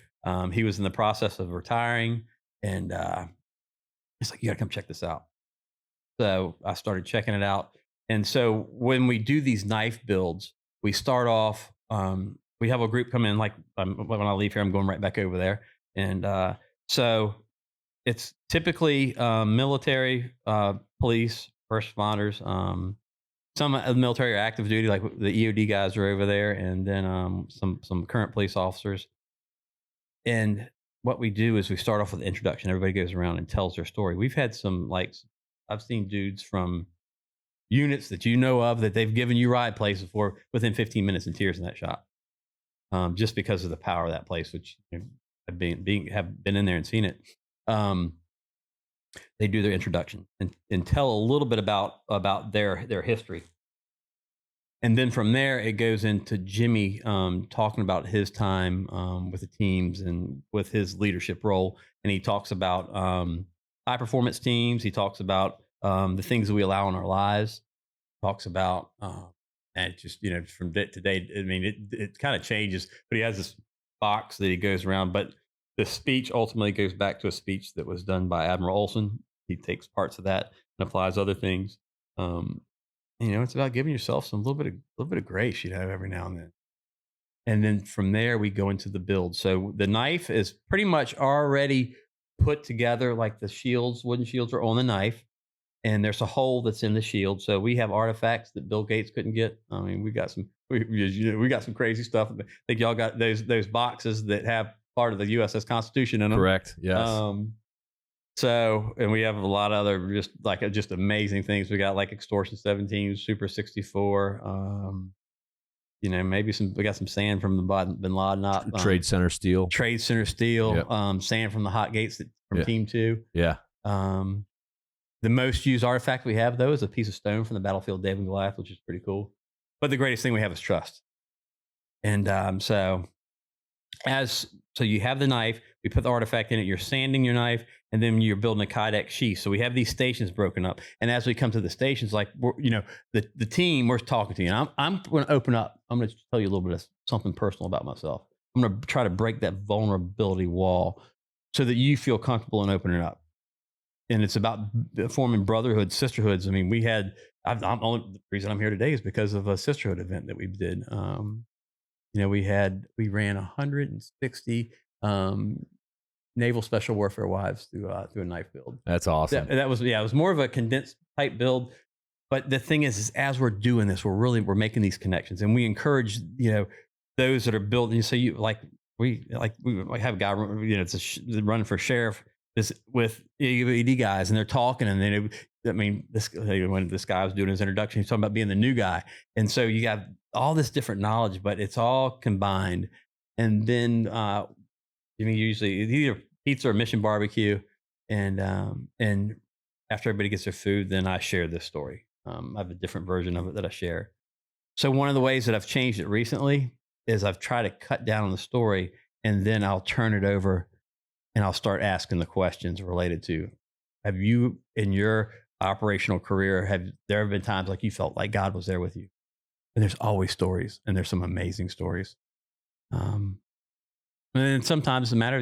He was in the process of retiring, and he's like, "You got to come check this out." So I started checking it out. And so when we do these knife builds, we start off, we have a group come in, like when I leave here, I'm going right back over there. And so it's typically military, police, first responders, some of the military are active duty, like the EOD guys are over there, and then some current police officers. And what we do is we start off with the introduction. Everybody goes around and tells their story. We've had I've seen dudes from units that of that they've given you ride places for within 15 minutes in tears in that shop, just because of the power of that place, which have been in there and seen it. They do their introduction and tell a little bit about their history. And then from there, it goes into Jimmy talking about his time with the teams and with his leadership role. And he talks about high performance teams. He talks about the things that we allow in our lives. Talks about, and just, from day to day, I mean, it kind of changes, but he has this box that he goes around. But the speech ultimately goes back to a speech that was done by Admiral Olson. He takes parts of that and applies other things. It's about giving yourself a little bit of grace, every now and then. And then from there, we go into the build. So the knife is pretty much already put together, like the wooden shields are on the knife, and there's a hole that's in the shield. So we have artifacts that Bill Gates couldn't get. I mean, we got some crazy stuff. I think y'all got those boxes that have part of the USS Constitution in them. Correct. Yes. So, and we have a lot of other just amazing things. We got like Extortion 17, Super 64. Maybe we got some sand from the Bin Laden Trade Center Steel. Trade Center Steel. Yep. Sand from the Hot Gates from Team 2. Yeah. The most used artifact we have, though, is a piece of stone from the battlefield of David and Goliath, which is pretty cool. But the greatest thing we have is trust. And so you have the knife, we put the artifact in it, you're sanding your knife, and then you're building a Kydex sheath. So we have these stations broken up. And as we come to the stations, like, the team, we're talking to you. And I'm going to open up. I'm going to tell you a little bit of something personal about myself. I'm going to try to break that vulnerability wall so that you feel comfortable in opening up. And it's about forming brotherhoods, sisterhoods. I mean, the reason I'm here today is because of a sisterhood event that we did. We ran 160 naval special warfare wives through a knife build. That's awesome. That was, it was more of a condensed type build. But the thing is as we're doing this, we're making these connections, and we encourage, those that are building. So we have a guy, it's running for sheriff with ED guys, and they're talking, and then when this guy was doing his introduction, he's talking about being the new guy. And so you got all this different knowledge, but it's all combined. And then usually either pizza or mission barbecue. And after everybody gets their food, then I share this story. I have a different version of it that I share. So one of the ways that I've changed it recently is I've tried to cut down on the story, and then I'll turn it over and I'll start asking the questions related to, have you in your operational career, have there have been times like you felt like God was there with you? And there's always stories, and there's some amazing stories. Um, and then sometimes the matter,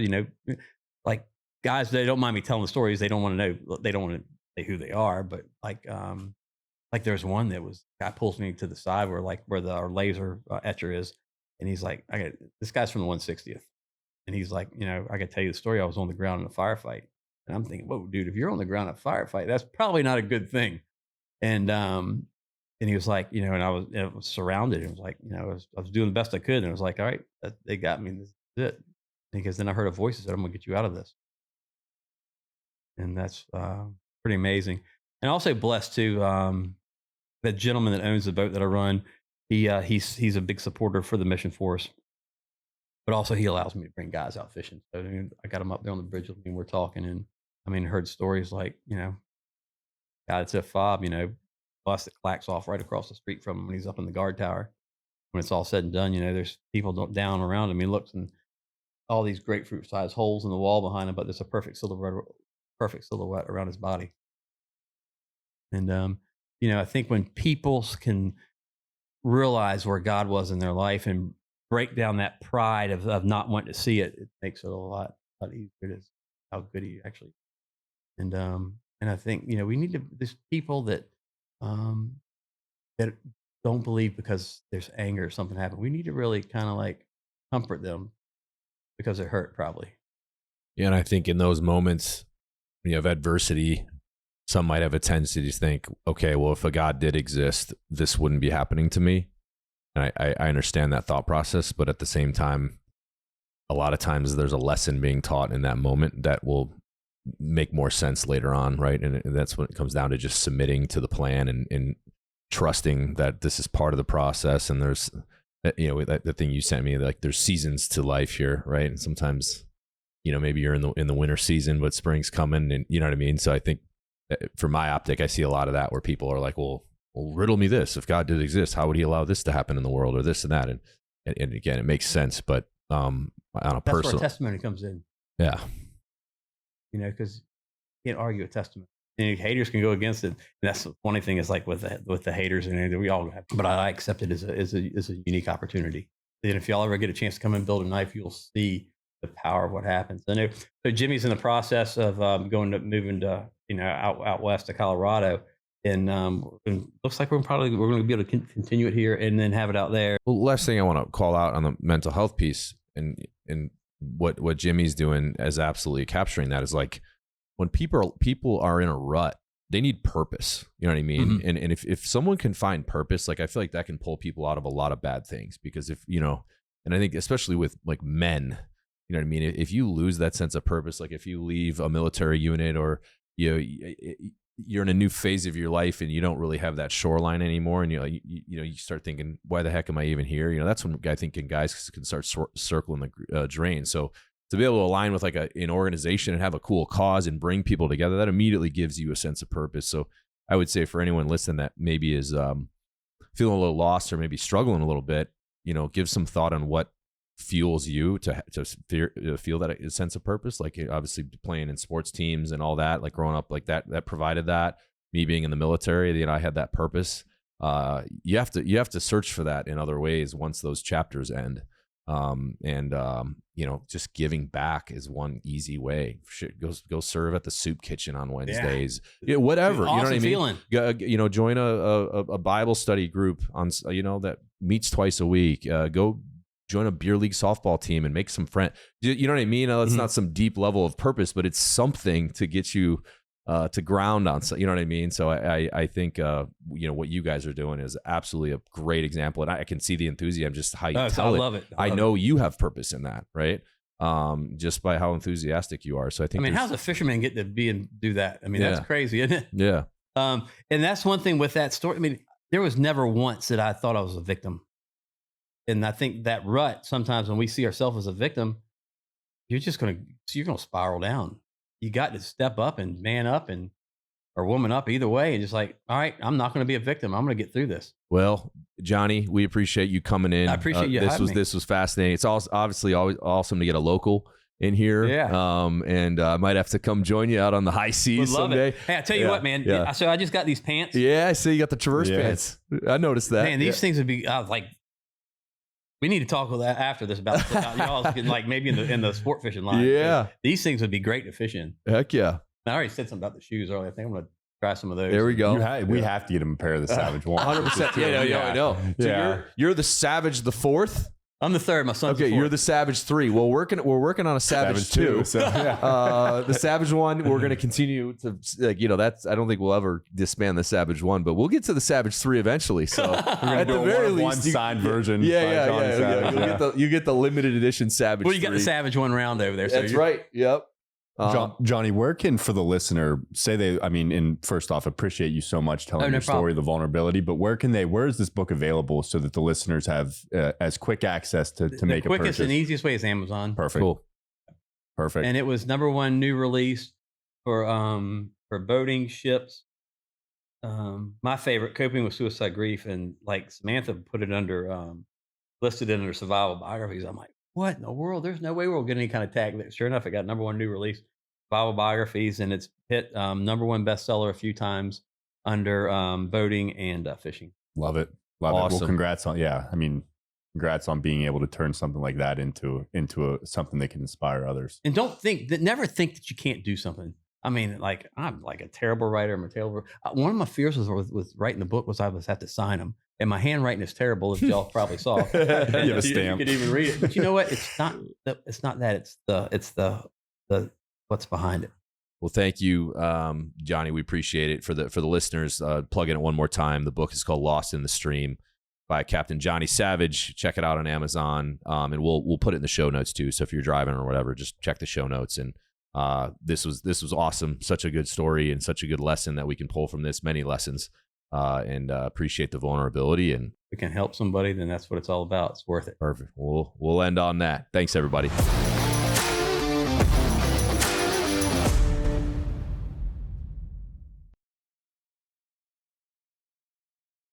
like guys, they don't mind me telling the stories. They don't want to know. They don't want to say who they are. But like there's one that was guy pulls me to the side where our laser etcher is, and he's like, this guy's from the 160th, and he's like, I got to tell you the story. I was on the ground in a firefight, and I'm thinking, whoa, dude, if you're on the ground in a firefight, that's probably not a good thing. And he was like, and I was surrounded. It was like, I was doing the best I could. And I was like, all right, they got me. This is it. Because then I heard a voice that said, I'm going to get you out of this. And that's pretty amazing. And also blessed too. That gentleman that owns the boat that I run, he's a big supporter for the mission force. But also he allows me to bring guys out fishing. So I got him up there on the bridge with me and we're talking. And heard stories like, God, it's a fob, bus that clacks off right across the street from him when he's up in the guard tower. When it's all said and done, there's people down around him. He looks and all these grapefruit-sized holes in the wall behind him, but there's a perfect silhouette around his body. And I think when people can realize where God was in their life and break down that pride of not wanting to see it, it makes it a lot easier to see how good he actually is. And I think we need to. There's people that don't believe because there's anger or something happened. We need to really kind of like comfort them because they're hurt probably. Yeah, and I think in those moments when you have adversity, some might have a tendency to think, okay, well, if a God did exist, this wouldn't be happening to me. And I understand that thought process, but at the same time, a lot of times there's a lesson being taught in that moment that will make more sense later on, right? And that's when it comes down to just submitting to the plan and trusting that this is part of the process. And there's, the thing you sent me, like there's seasons to life here, right? And sometimes, maybe you're in the winter season, but spring's coming, and you know what I mean? So I think from my optic, I see a lot of that where people are like, well, riddle me this. If God did exist, how would he allow this to happen in the world or this and that? And again, it makes sense, but on a personal... That's where testimony comes in. Yeah. Because you can't argue a testimony. Haters can go against it. And that's the funny thing is like with the haters, and we all have, but I accept it as a unique opportunity. And if y'all ever get a chance to come and build a knife, you'll see the power of what happens. So Jimmy's in the process of moving to out west to Colorado, and looks like we're going to be able to continue it here and then have it out there. Well, last thing I want to call out on the mental health piece and what Jimmy's doing as absolutely capturing that is like when people are in a rut, they need purpose. You know what I mean? Mm-hmm. And if someone can find purpose, like I feel like that can pull people out of a lot of bad things, because and I think especially with like men, you know what I mean? If you lose that sense of purpose, like if you leave a military unit or you're in a new phase of your life and you don't really have that shoreline anymore, and you start thinking, why the heck am I even here? That's when I think guys can start circling the drain. So to be able to align with like an organization and have a cool cause and bring people together, that immediately gives you a sense of purpose. So I would say for anyone listening that maybe is feeling a little lost or maybe struggling a little bit, give some thought on what fuels you to feel that sense of purpose. Like obviously playing in sports teams and all that, like growing up like that provided that. Me being in the military, I had that purpose. You have to search for that in other ways once those chapters end. Just giving back is one easy way. Go serve at the soup kitchen on Wednesdays. Yeah, whatever. Awesome, you know what I mean? Feeling. Join a Bible study group on that meets twice a week. Go join a beer league softball team and make some friends. You know what I mean? It's not some deep level of purpose, but it's something to get you to ground on. You know what I mean? So I think what you guys are doing is absolutely a great example, and I can see the enthusiasm, just how you tell it. I love it. I know you have purpose in that, right? Just by how enthusiastic you are. So I think. How's a fisherman get to be and do that? That's crazy, isn't it? Yeah. And that's one thing with that story. There was never once that I thought I was a victim. And I think that rut, sometimes when we see ourselves as a victim, you're going to spiral down. You got to step up and man up and or woman up either way, and just like, all right, I'm not going to be a victim. I'm going to get through this. Well, Johnny, we appreciate you coming in. I appreciate you having me. This was fascinating. It's also obviously always awesome to get a local in here. Yeah. And I might have to come join you out on the high seas someday. Hey, I tell you what, man. Yeah. So I just got these pants. Yeah, I see you got the Traverse pants. I noticed that. Man, these things would be like. We need to talk about that after this about y'all getting like maybe in the sport fishing line. Yeah. These things would be great to fish in. Heck yeah. I already said something about the shoes earlier. I think I'm going to try some of those. There we go. We have to get him a pair of the Savage One. 100%. Yeah, I know. So you're the Savage the fourth. I'm the third. My son's the fourth. You're the Savage 3. Well, we're working on a Savage 2. So, yeah. The Savage 1, we're going to continue to, that's, I don't think we'll ever disband the Savage 1, but we'll get to the Savage 3 eventually. So at the very least, one signed version. Yeah. You get the limited edition Savage. Well, you 3. got the Savage 1 round over there. So That's right. Yep. Johnny, where can, for the listener, first off, appreciate you so much telling your story, the vulnerability, but where is this book available so that the listeners have as quick access to make a purchase? The quickest and easiest way is Amazon. Perfect. Cool. Perfect. And it was #1 new release for boating, ships. My favorite, Coping with Suicide Grief, and like Samantha put it listed it under survival biographies. I'm like, what in the world? There's no way we'll get any kind of tag. Sure enough, it got #1 new release, survival biographies, and it's hit #1 bestseller a few times under boating and fishing. Love it. Awesome. Well, congrats on being able to turn something like that into something that can inspire others. And never think that you can't do something. I mean, like, I'm like a terrible writer. One of my fears with writing the book was I was have to sign them. And my handwriting is terrible, as y'all probably saw. You have a stamp. You could even read it. But you know what? It's not that. It's the what's behind it. Well, thank you, Johnny. We appreciate it. For the listeners, plug in it one more time. The book is called Lost in the Stream by Captain Johnny Savage. Check it out on Amazon. And we'll put it in the show notes too. So if you're driving or whatever, just check the show notes. And this was awesome. Such a good story and such a good lesson that we can pull from this. Many lessons. And appreciate the vulnerability, and we can help somebody, then that's what it's all about. It's worth it. Perfect. We'll end on that. Thanks, everybody.